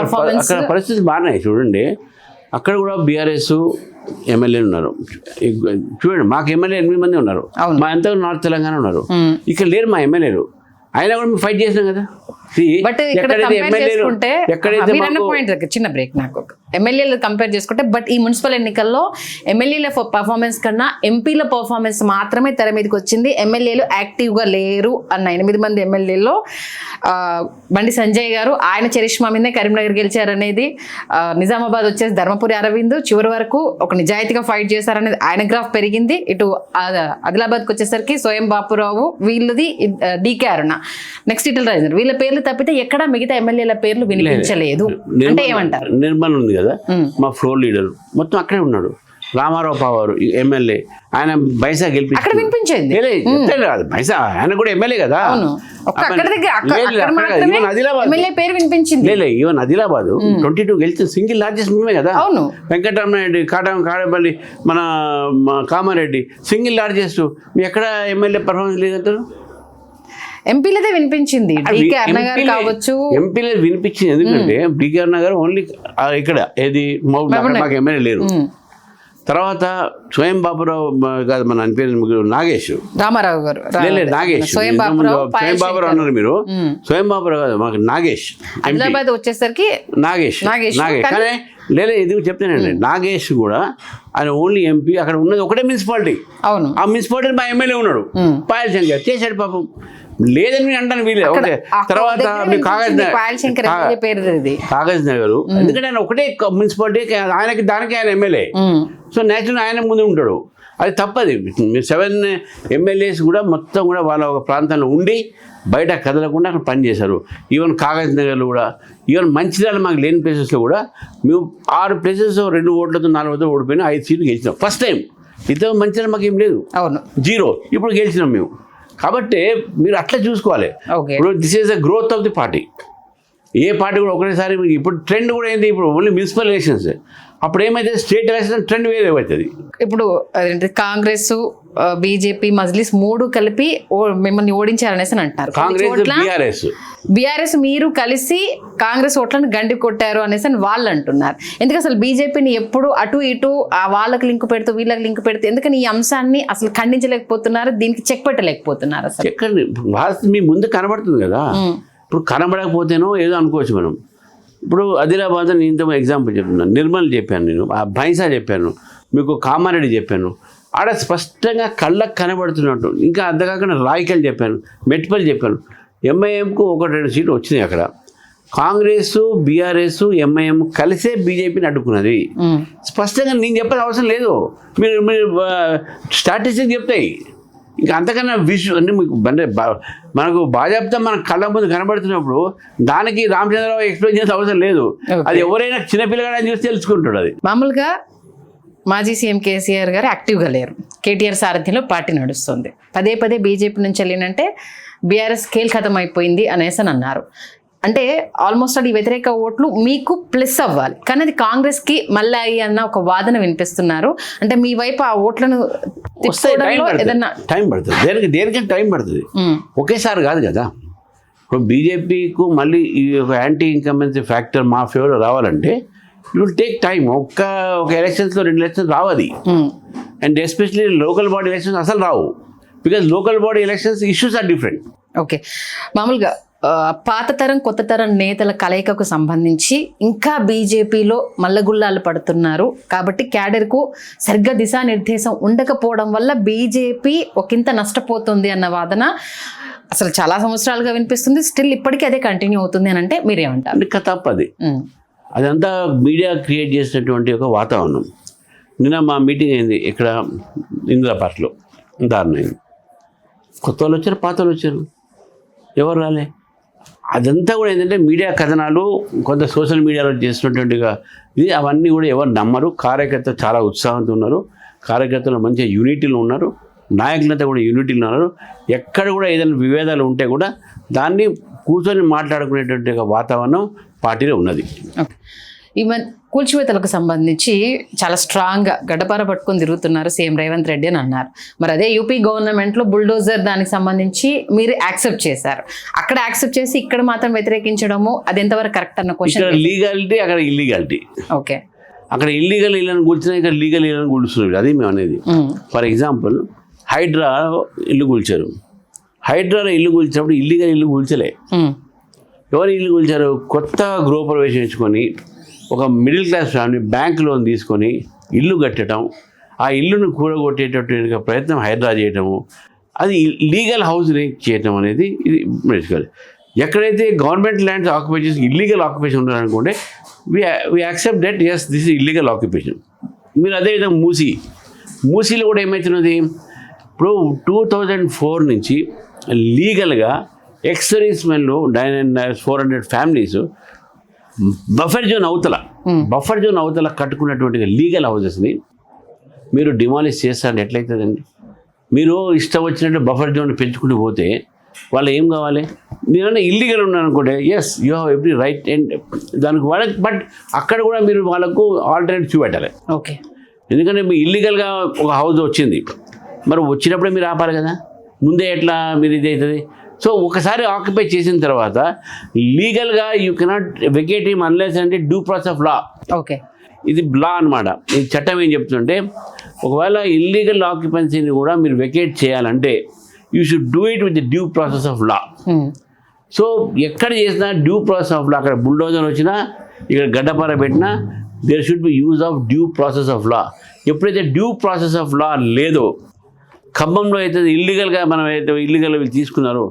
పర్ఫార్మెన్స్, అక్కడ పరిస్థితి బాగున్నాయి. చూడండి, అక్కడ కూడా బీఆర్ఎస్ ఎమ్మెల్యేలు ఉన్నారు. చూడండి, మాకు ఎమ్మెల్యే 8 మంది ఉన్నారు, మా ఎంత నార్త్ తెలంగాణ ఉన్నారు. ఇక్కడ లేరు మా ఎమ్మెల్యేలు, అయినా కూడా మేము ఫైట్ చేసినాం కదా. బట్ ఇక్కడ కంపేర్ చేసుకుంటే చిన్న బ్రేక్ నాకు ఎమ్మెల్యేలు కంపేర్ చేసుకుంటే, బట్ ఈ మున్సిపల్ ఎన్నికల్లో ఎమ్మెల్యేల పర్ఫార్మెన్స్ కన్నా ఎంపీల పర్ఫార్మెన్స్ మాత్రమే తెర మీదకి వచ్చింది. ఎమ్మెల్యేలు యాక్టివ్గా లేరు అన్న 8 మంది ఎమ్మెల్యేలో బండి సంజయ్ గారు ఆయన చరిష్మా మీదే కరీంనగర్ గెలిచారనేది, నిజామాబాద్ వచ్చేసి ధర్మపురి అరవింద్ చివరి వరకు ఒక నిజాయితీగా ఫైట్ చేశారనేది ఆయన గ్రాఫ్ పెరిగింది. ఇటు ఆదిలాబాద్కి వచ్చేసరికి స్వయం బాపురావు వీళ్ళది డీకే అరుణ, నెక్స్ట్ ఇటల్ రాజేందర్, వీళ్ళ పేర్లు తప్పితే ఎక్కడ మిగతా ఎమ్మెల్యేల పేర్లు వినిపించలేదు. అంటే ఏమంటారు? నిర్మల్ ఉంది కదా మా ఫ్లోర్ లీడర్, మొత్తం అక్కడే ఉన్నాడు. రామారావు పావారు ఎమ్మెల్యే, ఆయన బైసా గెలిపి అక్కడ వినిపించింది కాదు, బైసా ఆయన కూడా ఎమ్మెల్యే కదా. ఈవెన్ ఆదిలాబాద్ 22 గెలిచిన సింగిల్ లార్జెస్ట్ మేమే కదా. వెంకటరమణారెడ్డి, కాడపల్లి, మన కామారెడ్డి సింగిల్ లార్జెస్ట్. మీ ఎక్కడ ఎమ్మెల్యే పర్ఫార్మెన్స్ లేదంటారు? ఎంపీలదే వినిపించింది, డీకే అరుణ గారు కావచ్చు. ఎంపీలే వినిపించింది, ఎందుకంటే డీకే అరుణ గారు ఓన్లీ ఇక్కడ ఏది మాకు ఎమ్మెల్యే లేరు. తర్వాత స్వయం బాబురావు కాదు, మన పేరు నాగేష్, రామారావు గారు, నాగేష్, స్వయం బాబురావు అన్నారు మీరు. స్వయం బాబురావు కాదు, మాకు నాగేష్. హైదరాబాద్ వచ్చేసరికి నాగేష్. కానీ ఇది చెప్తానండి, నాగేష్ కూడా ఆయన ఓన్లీ ఎంపీ. అక్కడ ఉన్నది ఒకటే మున్సిపాలిటీ, అవును, ఆ మున్సిపాలిటీ మా ఎమ్మెల్యే ఉన్నాడు, పాయల్ శంకర్ చేశాడు పాపం. లేదని అంటాను వీళ్ళే. ఓకే. తర్వాత కాగజ్ నగర్, ఎందుకంటే ఆయన ఒకటే మున్సిపాలిటీ, ఆయనకి దానికి ఆయన ఎమ్మెల్యే, సో నేచురల్ ఆయన ముందు ఉంటాడు. అది తప్పది. 7 ఎమ్మెల్యేస్ కూడా మొత్తం కూడా వాళ్ళ ఒక ప్రాంతంలో ఉండి బయట కదలకుండా అక్కడ పనిచేశారు. ఈవెన్ కాగజ్ నగర్లో కూడా, ఈవెన్ మంచిర్యాల మాకు లేని ప్లేసెస్లో కూడా మేము 6 ప్లేసెస్ 2 ఓట్లతో 4 ఓట్లతో ఓడిపోయినా 5 సీట్లు గెలిచినాం ఫస్ట్ టైం. ఇంత మంచిర్యాల మాకు ఏం లేదు, అవును, 0. ఇప్పుడు గెలిచినాం మేము. కాబట్టి మీరు అట్లా చూసుకోవాలి. ఇప్పుడు this is the growth of the party. A party కూడా ఒకటేసారి. ఇప్పుడు ట్రెండ్ కూడా ఏంటి, ఇప్పుడు ఓన్లీ మున్సిపల్ ఎలక్షన్స్. అప్పుడు ఏమైతే స్టేట్ ఎలక్షన్ ట్రెండ్ వేరే అవుతుంది. ఇప్పుడు కాంగ్రెస్, బీజేపీ, మజ్లిస్ 3 కలిపి మిమ్మల్ని ఓడించారనేసి అంటారు. బీఆర్ఎస్ మీరు కలిసి కాంగ్రెస్ ఓట్లను గండి కొట్టారు అనేసి వాళ్ళు అంటున్నారు. ఎందుకు అసలు బీజేపీని ఎప్పుడు అటు ఇటు వాళ్ళకి లింక్ పెడుతూ వీళ్ళకి లింక్ పెడుతూ ఎందుకని ఈ అంశాన్ని అసలు ఖండించలేకపోతున్నారు, దీనికి చెక్ పెట్టలేకపోతున్నారు? అసలు మీ ముందు కనబడుతుంది కదా. ఇప్పుడు కనబడకపోతేనో ఏదో అనుకోవచ్చు మనం. ఇప్పుడు ఆదిలాబాద్ నేను ఇంత ఎగ్జాంపుల్ చెప్తున్నాను, నిర్మల్ చెప్పాను, నేను బైసా చెప్పాను, మీకు కామారెడ్డి చెప్పాను. ఆడ స్పష్టంగా కళ్ళకు కనబడుతున్నట్టు. ఇంకా అంతకాకుండా రాయకల్ చెప్పాను, మెట్పల్లి చెప్పాను. ఎంఐఎంకు 1-2 సీట్లు వచ్చినాయి అక్కడ. కాంగ్రెస్, బీఆర్ఎస్, ఎంఐఎం కలిసే బీజేపీని అడ్డుకున్నది. స్పష్టంగా నేను చెప్పాల్సిన అవసరం లేదు, మీరు స్టాటిస్టిక్స్ చెప్తాయి. ఇంకా అంతకన్నా అంటే మీకు అంటే మనకు బాజాప్తా మన కళ్ళ ముందు కనబడుతున్నప్పుడు దానికి రామచంద్రరావు ఎక్స్ప్లెయిన్ చేసే అవసరం లేదు. అది ఎవరైనా చిన్నపిల్లగాడని చూసి తెలుసుకుంటాడు. అది మామూలుగా మాజీ సీఎం కేసీఆర్ గారు యాక్టివ్గా లేరు, కేటీఆర్ సారథ్యంలో పార్టీ నడుస్తుంది. పదే బీజేపీ నుంచి వెళ్ళినంటే బీఆర్ఎస్ ఖేల్ ఖతం అయిపోయింది అనేసి అని అన్నారు. అంటే ఆల్మోస్ట్ అది వ్యతిరేక ఓట్లు మీకు ప్లస్ అవ్వాలి, కానీ అది కాంగ్రెస్కి మళ్ళీ అన్న ఒక వాదన వినిపిస్తున్నారు. అంటే మీ వైపు ఆ ఓట్లను తెచ్చుకోవడంలో ఏదన్నా టైం పడుతుంది, దేనికి టైం పడుతుంది, ఒకేసారి కాదు కదా. ఇప్పుడు బీజేపీకు మళ్ళీ ఈ ఒక యాంటీ ఇన్కంబెన్సీ ఫ్యాక్టర్ మా ఫేవర్లో రావాలంటే ఇట్ విల్ టేక్ టైం. ఒక ఎలక్షన్స్లో 2 ఎలక్షన్స్ రావాలి. And especially local body elections అసలు రావు, because local body elections issues are different. Okay, మామూలుగా పాత తరం కొత్త తరం నేతల కలయికకు సంబంధించి ఇంకా బీజేపీలో మల్లగుల్లాలు పడుతున్నారు కాబట్టి క్యాడర్కు సరిగ్గా దిశానిర్దేశం ఉండకపోవడం వల్ల బీజేపీ ఒకంత నష్టపోతుంది అన్న వాదన అసలు చాలా సంవత్సరాలుగా వినిపిస్తుంది. స్టిల్ ఇప్పటికీ అదే కంటిన్యూ అవుతుంది అని అంటే మీరేమంటారు? ఇంకా తప్పది, అదంతా మీడియా క్రియేట్ చేసినటువంటి ఒక వాతావరణం. నిన్న మా మీటింగ్ అయింది ఇక్కడ ఇందిరా పార్క్లో, దారుణం అయింది. కొత్త వాళ్ళు వచ్చారు, పాత వాళ్ళు వచ్చారు, ఎవరు రాలే. అదంతా కూడా ఏంటంటే మీడియా కథనాలు, కొంత సోషల్ మీడియాలో చేస్తున్నటువంటిగా ఇది, అవన్నీ కూడా ఎవరు నమ్మరు. కార్యకర్తలు చాలా ఉత్సాహంతో ఉన్నారు, కార్యకర్తలు మంచిగా యూనిటీలో ఉన్నారు, నాయకులంతా కూడా యూనిటీలో ఉన్నారు. ఎక్కడ కూడా ఏదైనా విభేదాలు ఉంటే కూడా దాన్ని కూర్చొని మాట్లాడుకునేటువంటి ఒక వాతావరణం పార్టీలో ఉన్నది. ఈవెన్ కూల్చివేతలకు సంబంధించి చాలా స్ట్రాంగ్గా గడ్డపార పట్టుకొని తిరుగుతున్నారు సీఎం రేవంత్ రెడ్డి అని అన్నారు. మరి అదే యూపీ గవర్నమెంట్లో బుల్డోజర్ దానికి సంబంధించి మీరు యాక్సెప్ట్ చేశారు, అక్కడ యాక్సెప్ట్ చేసి ఇక్కడ మాత్రం వ్యతిరేకించడము అది ఎంతవరకు కరెక్ట్ అన్న క్వశ్చన్. లీగాలిటీ, అక్కడ ఇల్లీగాలిటీ. ఓకే, అక్కడ ఇల్లీగల్ ఇళ్ళని కూల్చినా ఇక్కడ లీగల్ ఇళ్ళని కూల్చున్నారు, అది మేము అనేది. ఫర్ ఎగ్జాంపుల్ హైడ్రా ఇల్లు కూల్చారు, హైడ్రాలో ఇల్లు కూల్చినప్పుడు ఇల్లీగల్ ఇల్లు కూల్చలే. ఎవరు ఇల్లు కూల్చారు? కొత్త గృహప్రవేశం ఇచ్చుకొని ఒక middle class family bank loan తీసుకొని ఇల్లు కట్టడం, ఆ ఇల్లును కూడగొట్టేటటువంటి ప్రయత్నం హైడ్రా చేయటము, అది లీగల్ హౌస్ని చేయటం అనేది ఇది నేర్చుకోవాలి. ఎక్కడైతే గవర్నమెంట్ ల్యాండ్స్ ఆక్యుపై చేసి ఇల్లీగల్ ఆక్యుపేషన్ ఉన్నారనుకోండి, we accept that yes this is illegal occupation. మీరు అదేవిధంగా మూసీలో కూడా ఏమవుతున్నది, ఇప్పుడు 2004 నుంచి లీగల్గా ఎక్స్ సర్వీస్ మెన్లు 400 ఫ్యామిలీస్ బఫర్ జోన్ అవతల కట్టుకున్నటువంటి లీగల్ హౌసెస్ని మీరు డిమాలిష్ చేస్తారంటే ఎట్లయితుందండి? మీరు ఇష్టం వచ్చినట్టు బఫర్ జోన్ పెంచుకుంటూ పోతే వాళ్ళు ఏం కావాలి? నేనన్నా ఇల్లీగల్ ఉన్నాను అనుకుంటే yes you have every right and దానికి వాళ్ళకి, బట్ అక్కడ కూడా మీరు వాళ్ళకు ఆల్టర్నేట్ చూపెట్టాలి. ఓకే, ఎందుకంటే మీ ఇల్లీగల్గా ఒక హౌస్ వచ్చింది, మరి వచ్చినప్పుడే మీరు ఆపాలి కదా, ముందే ఎట్లా మీరు ఇది అవుతుంది? సో ఒకసారి ఆక్యుపై చేసిన తర్వాత లీగల్గా you cannot vacate him unless అంటే due process of law. Okay, ఇది లా అనమాట. ఈ చట్టం ఏం చెప్తుంటే ఒకవేళ ఇల్లీగల్ ఆక్యుపెన్సీని కూడా మీరు వెకేట్ చేయాలంటే you should do it with the due process of law. So ఎక్కడ చేసినా డ్యూ ప్రాసెస్ ఆఫ్ లా, అక్కడ బుల్డోజర్ వచ్చినా ఇక్కడ గడ్డపార పెట్టినా there should be use of due process of law. ఎప్పుడైతే డ్యూ ప్రాసెస్ ఆఫ్ లా లేదో, ఖమ్మంలో అయితే ఇల్లీగల్గా మనం అయితే ఇల్లీగల్ వీళ్ళు తీసుకున్నారో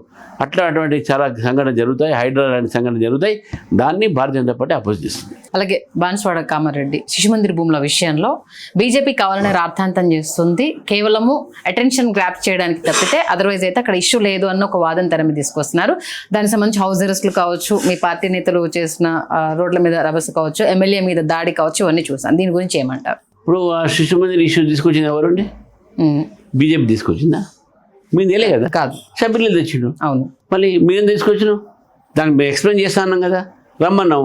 అటువంటి చాలా సంఘటన జరుగుతాయి, హైడ్రా లాంటి సంఘటన జరుగుతాయి. దాన్ని భారతీయ జనతా పార్టీ అపోజ్ చేస్తుంది. అలాగే బాన్స్వాడ కామారెడ్డి శిశుమందిర్ భూముల విషయంలో బీజేపీ కావాలనే రార్థాంతం చేస్తుంది, కేవలము అటెన్షన్ గ్రాప్ చేయడానికి తప్పితే అదర్వైజ్ అయితే అక్కడ ఇష్యూ లేదు అన్న ఒక వాదన తెర మీద తీసుకొస్తున్నారు. దానికి సంబంధించి హౌస్ అరెస్టులు కావచ్చు, మీ పార్టీ నేతలు చేసిన రోడ్ల మీద రభస కావచ్చు, ఎమ్మెల్యే మీద దాడి కావచ్చు, ఇవన్నీ చూసాను. దీని గురించి ఏమంటారు? ఇప్పుడు ఆ శిశుమందిర్ ఇష్యూ తీసుకొచ్చింది ఎవరండి? బీజేపీ తీసుకొచ్చిందా? మేము తెలియదు కదా, కాదు, షబ్బీర్లు తెచ్చిండు. అవును, మళ్ళీ మేము తీసుకొచ్చినాం, దాన్ని మేము ఎక్స్ప్లెయిన్ చేస్తా అన్నాం కదా, రమ్మన్నాం,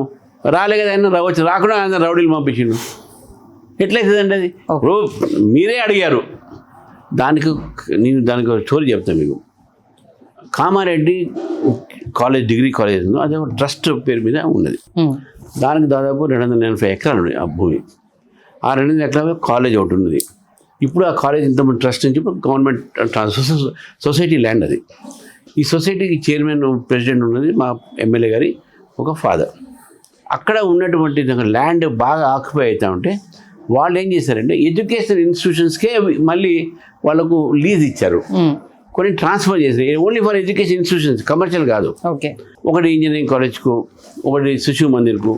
రాలే కదా, ఆయన రావచ్చు, రాకుండా ఆయన రౌడీలు పంపించిండు. ఎట్లయితుందండి అది? ఇప్పుడు మీరే అడిగారు, దానికి ఒక స్టోరీ చెప్తాను మీకు. కామారెడ్డి కాలేజ్, డిగ్రీ కాలేజ్ ఉందో అది ఒక ట్రస్ట్ పేరు మీద ఉన్నది. దానికి దాదాపు 280 ఎకరాలు ఉన్నాయి ఆ భూమి. ఆ 200 ఎకరాల కాలేజ్ ఒకటి ఉన్నది. ఇప్పుడు ఆ కాలేజ్ ఇంతమంది ట్రస్ట్ నుంచి ఇప్పుడు గవర్నమెంట్ సొసైటీ ల్యాండ్ అది. ఈ సొసైటీకి చైర్మన్ ప్రెసిడెంట్ ఉన్నది మా ఎమ్మెల్యే గారి ఒక ఫాదర్. అక్కడ ఉన్నటువంటి ల్యాండ్ బాగా ఆక్యుపై అవుతా ఉంటే వాళ్ళు ఏం చేశారంటే ఎడ్యుకేషన్ ఇన్స్టిట్యూషన్స్కే మళ్ళీ వాళ్ళకు లీజ్ ఇచ్చారు, కొన్ని ట్రాన్స్ఫర్ చేశారు. Only for education institutions, commercial కాదు. ఓకే, ఒకటి ఇంజనీరింగ్ కాలేజ్కు, ఒకటి శిశు మందిర్కు.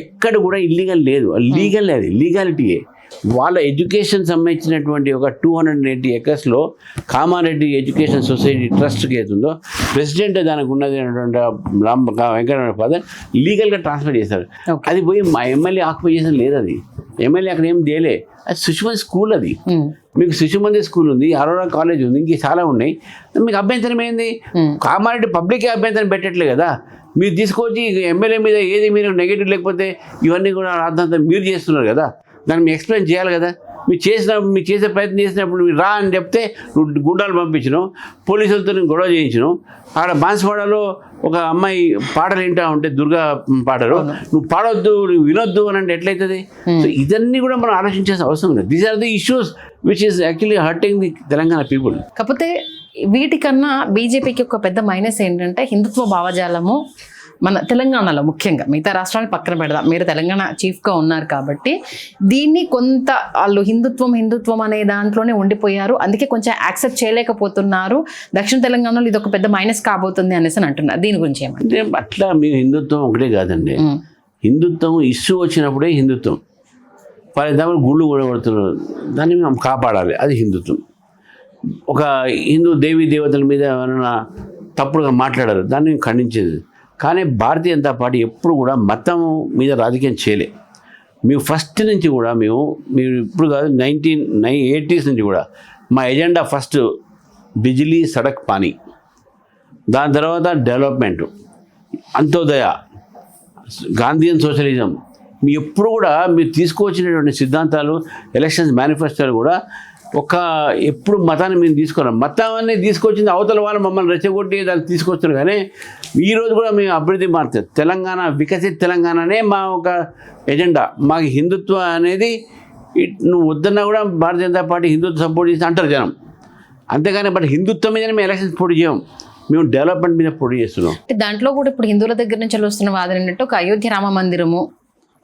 ఎక్కడ కూడా ఇల్లీగల్ లేదు, లీగల్ అది, లీగాలిటీయే. వాళ్ళ ఎడ్యుకేషన్ సంబంధించినటువంటి ఒక 280 ఎకర్స్లో కామారెడ్డి ఎడ్యుకేషన్ సొసైటీ ట్రస్ట్కి అవుతుందో ప్రెసిడెంట్ దానికి ఉన్నది వెంకటరమణ ఫాదర్ లీగల్గా ట్రాన్స్ఫర్ చేశారు. అది పోయి మా ఎమ్మెల్యే ఆక్యుపై చేసిన లేదు, అది ఎమ్మెల్యే అక్కడ ఏం చేయలే, అది సుష్మా స్కూల్, అది మీకు శిశు మందిర్ స్కూల్ ఉంది, అరోరా కాలేజ్ ఉంది, ఇంక చాలా ఉన్నాయి. మీకు అభ్యంతరం ఏంది? కామారెడ్డి పబ్లికే అభ్యంతరం పెట్టట్లే కదా. మీరు తీసుకొచ్చి ఎమ్మెల్యే మీద ఏది మీరు నెగిటివ్ లేకపోతే ఇవన్నీ కూడా రాద్దంతా మీరు చేస్తున్నారు కదా. దాన్ని మీరు ఎక్స్ప్లెయిన్ చేయాలి కదా. మీరు చేసే ప్రయత్నం చేసినప్పుడు మీరు రా అని చెప్తే నువ్వు గుండాలు పంపించినావు, పోలీసులతో నేను గొడవ చేయించినావు. ఆడ బాన్స్వాడలో ఒక అమ్మాయి పాటలు వింటా ఉంటే దుర్గా పాటలు, నువ్వు పాడొద్దు, నువ్వు వినొద్దు అని అంటే ఎట్లయితుంది? సో ఇదన్నీ కూడా మనం ఆలోచించాల్సిన అవసరం ఉంది. These are the issues which is actually hurting the Telangana people. కాకపోతే వీటికన్నా బీజేపీకి ఒక పెద్ద మైనస్ ఏంటంటే హిందుత్వ భావజాలము మన తెలంగాణలో ముఖ్యంగా, మిగతా రాష్ట్రాన్ని పక్కన పెడదాం, మీరు తెలంగాణ చీఫ్గా ఉన్నారు కాబట్టి దీన్ని కొంత వాళ్ళు హిందుత్వం అనే దాంట్లోనే ఉండిపోయారు. అందుకే కొంచెం యాక్సెప్ట్ చేయలేకపోతున్నారు. దక్షిణ తెలంగాణలో ఇది ఒక పెద్ద మైనస్ కాబోతుంది అనేసి అని అంటున్నారు. దీని గురించి ఏమంటే అట్లా మీ హిందుత్వం ఒకటే కాదండి. హిందుత్వం ఇష్యూ వచ్చినప్పుడే హిందుత్వం. ఫర్ ఎగ్జాంపుల్ గుళ్ళు కూడా కొడుతున్నారు, దాన్ని మేము కాపాడాలి, అది హిందుత్వం. ఒక హిందూ దేవీ దేవతల మీద ఏమైనా తప్పుడుగా మాట్లాడారు, దాన్ని మేము ఖండించేది. కానీ భారతీయ జనతా పార్టీ ఎప్పుడు కూడా మతం మీద రాజకీయం చేయలే. మేము ఫస్ట్ నుంచి కూడా మీరు ఇప్పుడు కాదు 1980s నుంచి కూడా మా ఎజెండా ఫస్ట్ బిజిలీ, సడక్, పానీ, దాని తర్వాత డెవలప్మెంట్, అంత్యోదయ, గాంధీయన్ సోషలిజం. మీ ఎప్పుడు కూడా మీరు తీసుకువచ్చినటువంటి సిద్ధాంతాలు, ఎలక్షన్స్ మేనిఫెస్టోలు కూడా ఎప్పుడు మతాన్ని మేము తీసుకున్నాం. మతాన్ని తీసుకొచ్చింది అవతల వాళ్ళు మమ్మల్ని రెచ్చగొట్టి దాన్ని తీసుకొస్తున్నారు. కానీ ఈరోజు కూడా మేము అభివృద్ధి మారుతుంది. తెలంగాణ, వికసిత్ తెలంగాణనే మా ఒక ఎజెండా. మాకు హిందుత్వ అనేది నువ్వు వద్దన్నా కూడా భారతీయ జనతా పార్టీ హిందుత్వ సపోర్ట్ చేసి అంటారు జనం. అంతేగాని బట్ హిందుత్వం మీదనే మేము ఎలక్షన్స్ పోటీ చేయం, మేము డెవలప్మెంట్ మీద పోటీ చేస్తున్నాం. దాంట్లో కూడా ఇప్పుడు హిందువుల దగ్గర నుంచి వస్తున్న వాదన ఏంటంటే ఒక అయోధ్య రామ మందిరము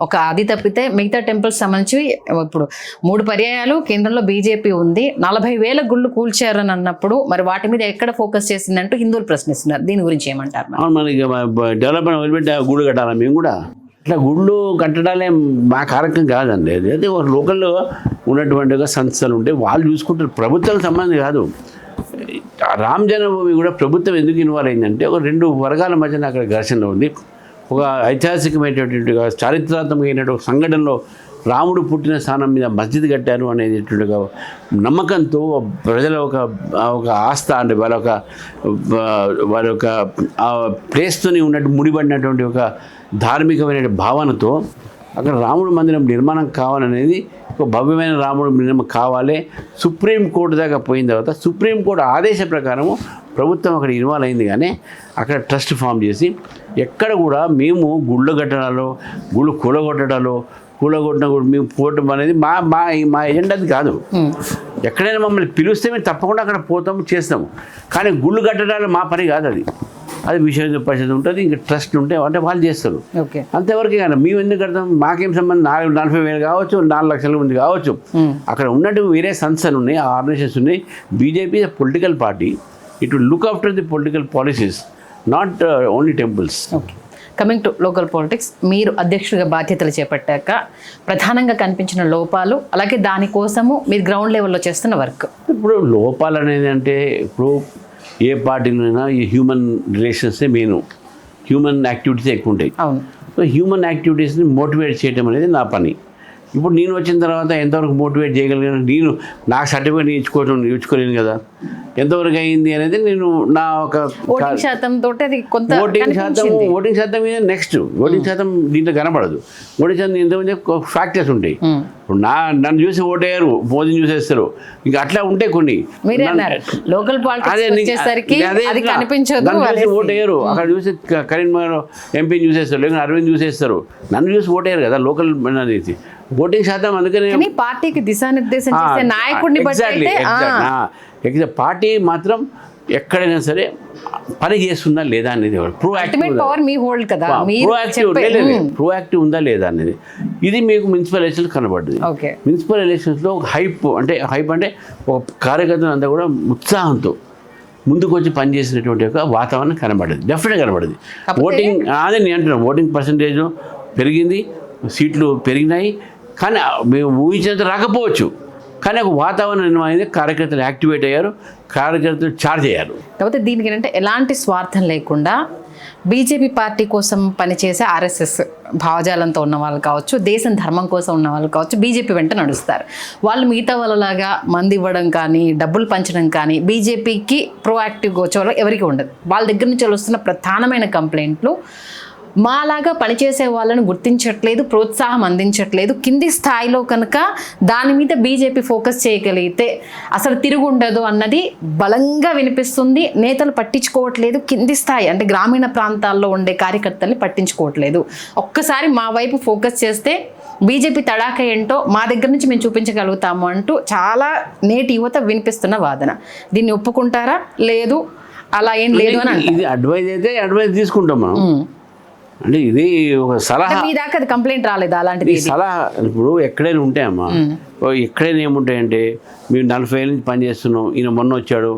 ఒక అది తప్పితే మిగతా టెంపుల్స్ సంబంధించి ఇప్పుడు 3 పర్యాయాలు కేంద్రంలో బీజేపీ ఉంది, 40,000 గుళ్ళు కూల్చారని అన్నప్పుడు మరి వాటి మీద ఎక్కడ ఫోకస్ చేసిందంటూ హిందువులు ప్రశ్నిస్తున్నారు. దీని గురించి ఏమంటారు? మనకి డెవలప్మెంట్ వదిలిపెట్టి గుళ్ళు కట్టాలా? మేము కూడా ఇట్లా గుళ్ళు కట్టడాలే మా కార్యక్రమం కాదండి. అదే ఒక లోకల్లో ఉన్నటువంటి సంస్థలు ఉంటే వాళ్ళు చూసుకుంటారు, ప్రభుత్వానికి సంబంధం కాదు. రామ్ జన్మభూమి కూడా ప్రభుత్వం ఎందుకు ఇన్వాల్వ్ అయిందంటే ఒక 2 వర్గాల మధ్యన అక్కడ ఘర్షణ ఉంది. ఒక ఐతిహాసికమైనటువంటి చారిత్రాత్మకమైనటువంటి ఒక సంఘటనలో రాముడు పుట్టిన స్థానం మీద మస్జిద్ కట్టారు అనేటటువంటి నమ్మకంతో ప్రజల ఒక ఆస్థ అంటే వాళ్ళ ఒక ప్లేస్తోని ఉన్నట్టు ముడిపడినటువంటి ఒక ధార్మికమైన భావనతో అక్కడ రాముడు మందిరం నిర్మాణం కావాలనేది, ఒక భవ్యమైన రాముడు నిర్మాణం కావాలి. సుప్రీంకోర్టు దాకా పోయిన తర్వాత సుప్రీంకోర్టు ఆదేశ ప్రకారము ప్రభుత్వం అక్కడ ఇన్వాల్వ్ అయింది. కానీ అక్కడ ట్రస్ట్ ఫామ్ చేసి ఎక్కడ కూడా మేము గుళ్ళు కట్టడాలో, గుళ్ళు కూలగొట్టడాలో, కూలగొట్టిన కూడా మేము పోవటం అనేది మా ఎజెండా అది కాదు. ఎక్కడైనా మమ్మల్ని పిలిస్తే మేము తప్పకుండా అక్కడ పోతాము, చేస్తాము. కానీ గుళ్ళు కట్టడాలు మా పని కాదు. అది విషయ పరిస్థితి ఉంటుంది, ఇంకా ట్రస్ట్ ఉంటే అంటే వాళ్ళు చేస్తారు. అంతవరకే కానీ మేము ఎందుకు కడతాం? మాకేం సంబంధం? 40,000 కావచ్చు, 4 లక్షల మంది కావచ్చు. అక్కడ ఉన్నట్టు వేరే సంస్థలు ఉన్నాయి, ఆర్గనైజేషన్స్ ఉన్నాయి. BJP political party, it will look after the political policies, not only temples. Coming to local politics, మీరు అధ్యక్షుడిగా బాధ్యతలు చేపట్టాక ప్రధానంగా కనిపించిన లోపాలు, అలాగే దానికోసము మీరు గ్రౌండ్ లెవెల్లో చేస్తున్న వర్క్. ఇప్పుడు లోపాలు అనేది అంటే ఇప్పుడు ఏ పార్టీలోనైనా ఈ హ్యూమన్ రిలేషన్సే మెయిన్, హ్యూమన్ యాక్టివిటీసే ఎక్కువ ఉంటాయి. సో హ్యూమన్ యాక్టివిటీస్ని మోటివేట్ చేయడం అనేది నా పని. ఇప్పుడు నేను వచ్చిన తర్వాత ఎంతవరకు మోటివేట్ చేయగలిగాను? నేను నాకు సర్టిఫికేట్ ఇచ్చుకోలేను కదా. ఎంతవరకు అయింది అనేది నేను నా ఒక ఓటింగ్ శాతం మీద నెక్స్ట్ ఓటింగ్ శాతం దీంట్లో కనపడదు. ఓటింగ్ శాతం ఎంతమంది ఫ్యాక్టర్స్ ఉంటాయి. ఇప్పుడు నన్ను చూసి ఓటేయరు, మోదీని చూసేస్తారు. ఇంకా అట్లా ఉంటాయి కొన్ని. ఓటేయరు, అక్కడ చూసి కరీంనగర్ ఎంపీని చూసేస్తారు, లేకపోతే అరవింద్ చూసేస్తారు. నన్ను చూసి ఓటేయరు కదా లోకల్ అనేది. ఓటింగ్ శాతం అందుకని పార్టీకి దిశానిర్దేశం చేసే నాయకుడిని బట్టి పార్టీ మాత్రం ఎక్కడైనా సరే పని చేస్తుందా లేదా అనేది ప్రోయాక్టివ్ ఉందా లేదా అనేది ఇది మీకు మున్సిపల్ ఎలక్షన్స్ కనబడుతుంది. మున్సిపల్ ఎలక్షన్స్లో హైప్ అంటే ఒక కార్యకర్తలు అంతా కూడా ఉత్సాహంతో ముందుకు వచ్చి పనిచేసినటువంటి ఒక వాతావరణం కనబడేది, డెఫినెట్గా కనబడేది. ఓటింగ్ అదే నేను అంటున్నాను, ఓటింగ్ పర్సంటేజ్ పెరిగింది, సీట్లు పెరిగినాయి. కానీ మేము ఊహించినంత రాకపోవచ్చు, కానీ ఒక వాతావరణం నిర్మాణం, కార్యకర్తలు యాక్టివేట్ అయ్యారు, కార్యకర్తలు చార్జ్ అయ్యారు. కాకపోతే దీనికి ఏంటంటే ఎలాంటి స్వార్థం లేకుండా బీజేపీ పార్టీ కోసం పనిచేసే ఆర్ఎస్ఎస్ భావజాలంతో ఉన్న వాళ్ళు కావచ్చు, దేశం ధర్మం కోసం ఉన్న వాళ్ళు కావచ్చు, బీజేపీ వెంట నడుస్తారు. వాళ్ళు మిగతా వాళ్ళలాగా మంది ఇవ్వడం కానీ, డబ్బులు పంచడం కానీ బీజేపీకి ప్రోయాక్టివ్గా వచ్చే వాళ్ళు ఎవరికి ఉండదు. వాళ్ళ దగ్గర నుంచి వస్తున్న ప్రధానమైన కంప్లైంట్లు మాలాగా పనిచేసే వాళ్ళను గుర్తించట్లేదు, ప్రోత్సాహం అందించట్లేదు. కింది స్థాయిలో కనుక దాని మీద బీజేపీ ఫోకస్ చేయగలిగితే అసలు తిరుగుండదు అన్నది బలంగా వినిపిస్తుంది. నేతలు పట్టించుకోవట్లేదు, కింది స్థాయి అంటే గ్రామీణ ప్రాంతాల్లో ఉండే కార్యకర్తల్ని పట్టించుకోవట్లేదు. ఒక్కసారి మా వైపు ఫోకస్ చేస్తే బీజేపీ తడాక ఏంటో మా దగ్గర నుంచి మేము చూపించగలుగుతాము అంటూ చాలా నేటి యువత వినిపిస్తున్న వాదన. దీన్ని ఒప్పుకుంటారా? లేదు అలా ఏం లేదు అని అంటే ఇది అడ్వైజ్ అయితే అడ్వైజ్ తీసుకుంటాం మనం. అంటే ఇది ఒక సలహా. మీ దాకా అది కంప్లైంట్ రాలేదు అలాంటిది? సలహా ఇప్పుడు ఎక్కడైనా ఉంటాయమ్మా. ఎక్కడైనా ఏముంటాయంటే మేము 40 ఏళ్ళ నుంచి పని చేస్తున్నాం, ఈయన మొన్న వచ్చాడు,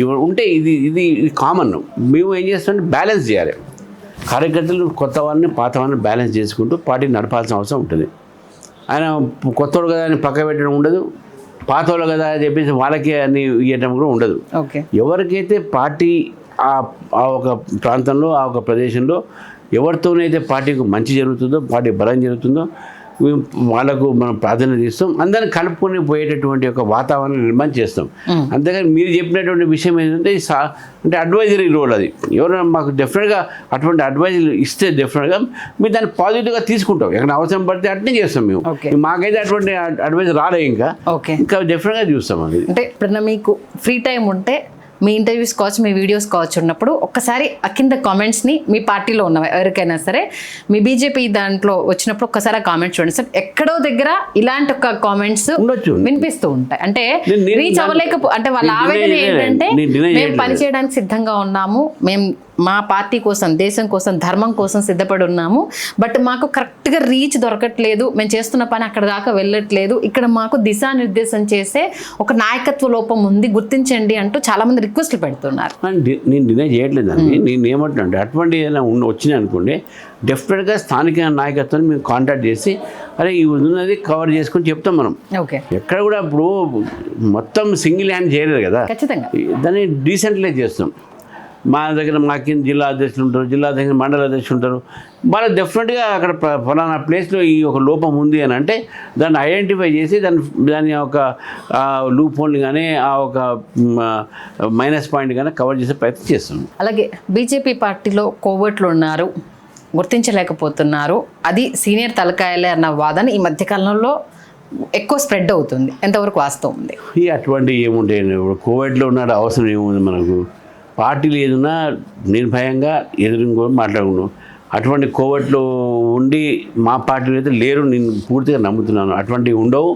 ఇవి ఉంటే ఇది ఇది కామన్. మేము ఏం చేస్తామంటే బ్యాలెన్స్ చేయాలి. కార్యకర్తలు కొత్త వాళ్ళని పాత వాళ్ళని బ్యాలెన్స్ చేసుకుంటూ పార్టీని నడపాల్సిన అవసరం ఉంటుంది. ఆయన కొత్తవాడు కదా అని పక్క పెట్టడం ఉండదు, పాత వాళ్ళు కదా అని చెప్పేసి వాళ్ళకి అన్ని ఇవ్వటం కూడా ఉండదు. ఎవరికైతే పార్టీ ఆ ఒక ప్రాంతంలో ఆ ఒక ప్రదేశంలో ఎవరితోనైతే పార్టీకి మంచి జరుగుతుందో, పార్టీ బలం జరుగుతుందో వాళ్ళకు మనం ప్రాధాన్యత ఇస్తాం. అందరిని కలుపుకొని పోయేటటువంటి ఒక వాతావరణం నిర్మాణం చేస్తాం. అంతేగాని మీరు చెప్పినటువంటి విషయం ఏంటంటే అంటే అడ్వైజరీ రోల్. అది ఎవరైనా మాకు డెఫినెట్గా అటువంటి అడ్వైజరీ ఇస్తే డెఫినెట్గా మీరు దాన్ని పాజిటివ్గా తీసుకుంటాం. ఎక్కడ అవసరం పడితే అట్నే చేస్తాం మేము. మాకైతే అటువంటి అడ్వైజ్ రాలే ఇంకా డెఫినెట్గా చూస్తాం. అది అంటే ఇప్పుడు మీకు ఫ్రీ టైం ఉంటే మీ ఇంటర్వ్యూస్ కావచ్చు, మీ వీడియోస్ కావచ్చు ఉన్నప్పుడు ఒక్కసారి కింద కామెంట్స్ని మీ పార్టీలో ఉన్న ఎవరికైనా సరే మీ బీజేపీ దాంట్లో వచ్చినప్పుడు ఒక్కసారి ఆ కామెంట్స్ చూడండి సార్. ఎక్కడో దగ్గర ఇలాంటి ఒక కామెంట్స్ వినిపిస్తూ ఉంటాయి. అంటే రీచ్ అవ్వలేకపో అంటే వాళ్ళ ఆవేదన ఏంటంటే మేము పనిచేయడానికి సిద్ధంగా ఉన్నాము, మేము మా పార్టీ కోసం, దేశం కోసం, ధర్మం కోసం సిద్ధపడి ఉన్నాము, బట్ మాకు కరెక్ట్గా రీచ్ దొరకట్లేదు, మేము చేస్తున్న పని అక్కడ దాకా వెళ్ళట్లేదు, ఇక్కడ మాకు దిశానిర్దేశం చేసే ఒక నాయకత్వ లోపం ఉంది, గుర్తించండి అంటూ చాలామంది రిక్వెస్ట్లు పెడుతున్నారు. నేను డినై చేయట్లేదండి. నేను ఏమంటున్నా అంటే ఏదైనా వచ్చినాయి అనుకోండి, డెఫినెట్గా స్థానిక నాయకత్వాన్ని మేము కాంటాక్ట్ చేసి అరే ఈ ఉన్నది కవర్ చేసుకొని చెప్తాం మనం. ఎక్కడ కూడా ఇప్పుడు మొత్తం సింగిల్ హ్యాండ్ చేయలేదు కదా, ఖచ్చితంగా దాన్ని డీసెంట్లైజ్ చేస్తాం. మా దగ్గర మాకి జిల్లా అధ్యక్షులు ఉంటారు, జిల్లా అధ్యక్షులు, మండల అధ్యక్షులు ఉంటారు. వాళ్ళు డెఫినెట్గా అక్కడ ఫలానా ప్లేస్లో ఈ ఒక లోపం ఉంది అని అంటే దాన్ని ఐడెంటిఫై చేసి దాని ఒక లూప్ హోల్ని కానీ ఆ ఒక మైనస్ పాయింట్ కానీ కవర్ చేసే ప్రయత్నం చేస్తున్నాం. అలాగే బీజేపీ పార్టీలో కోవర్ట్లు ఉన్నారు, గుర్తించలేకపోతున్నారు, అది సీనియర్ తలకాయలే అన్న వాదన ఈ మధ్యకాలంలో ఎక్కువ స్ప్రెడ్ అవుతుంది. ఎంతవరకు వాస్తవం ఉంది? అటువంటి ఏముంటాయి, కోవిడ్లో ఉన్న అవసరం ఏముంది మనకు? పార్టీలు ఏదన్నా నిర్భయంగా ఎదురు మాట్లాడుకున్నాం. అటువంటి కోవట్లో ఉండి మా పార్టీలో అయితే లేరు, నేను పూర్తిగా నమ్ముతున్నాను. అటువంటివి ఉండవు.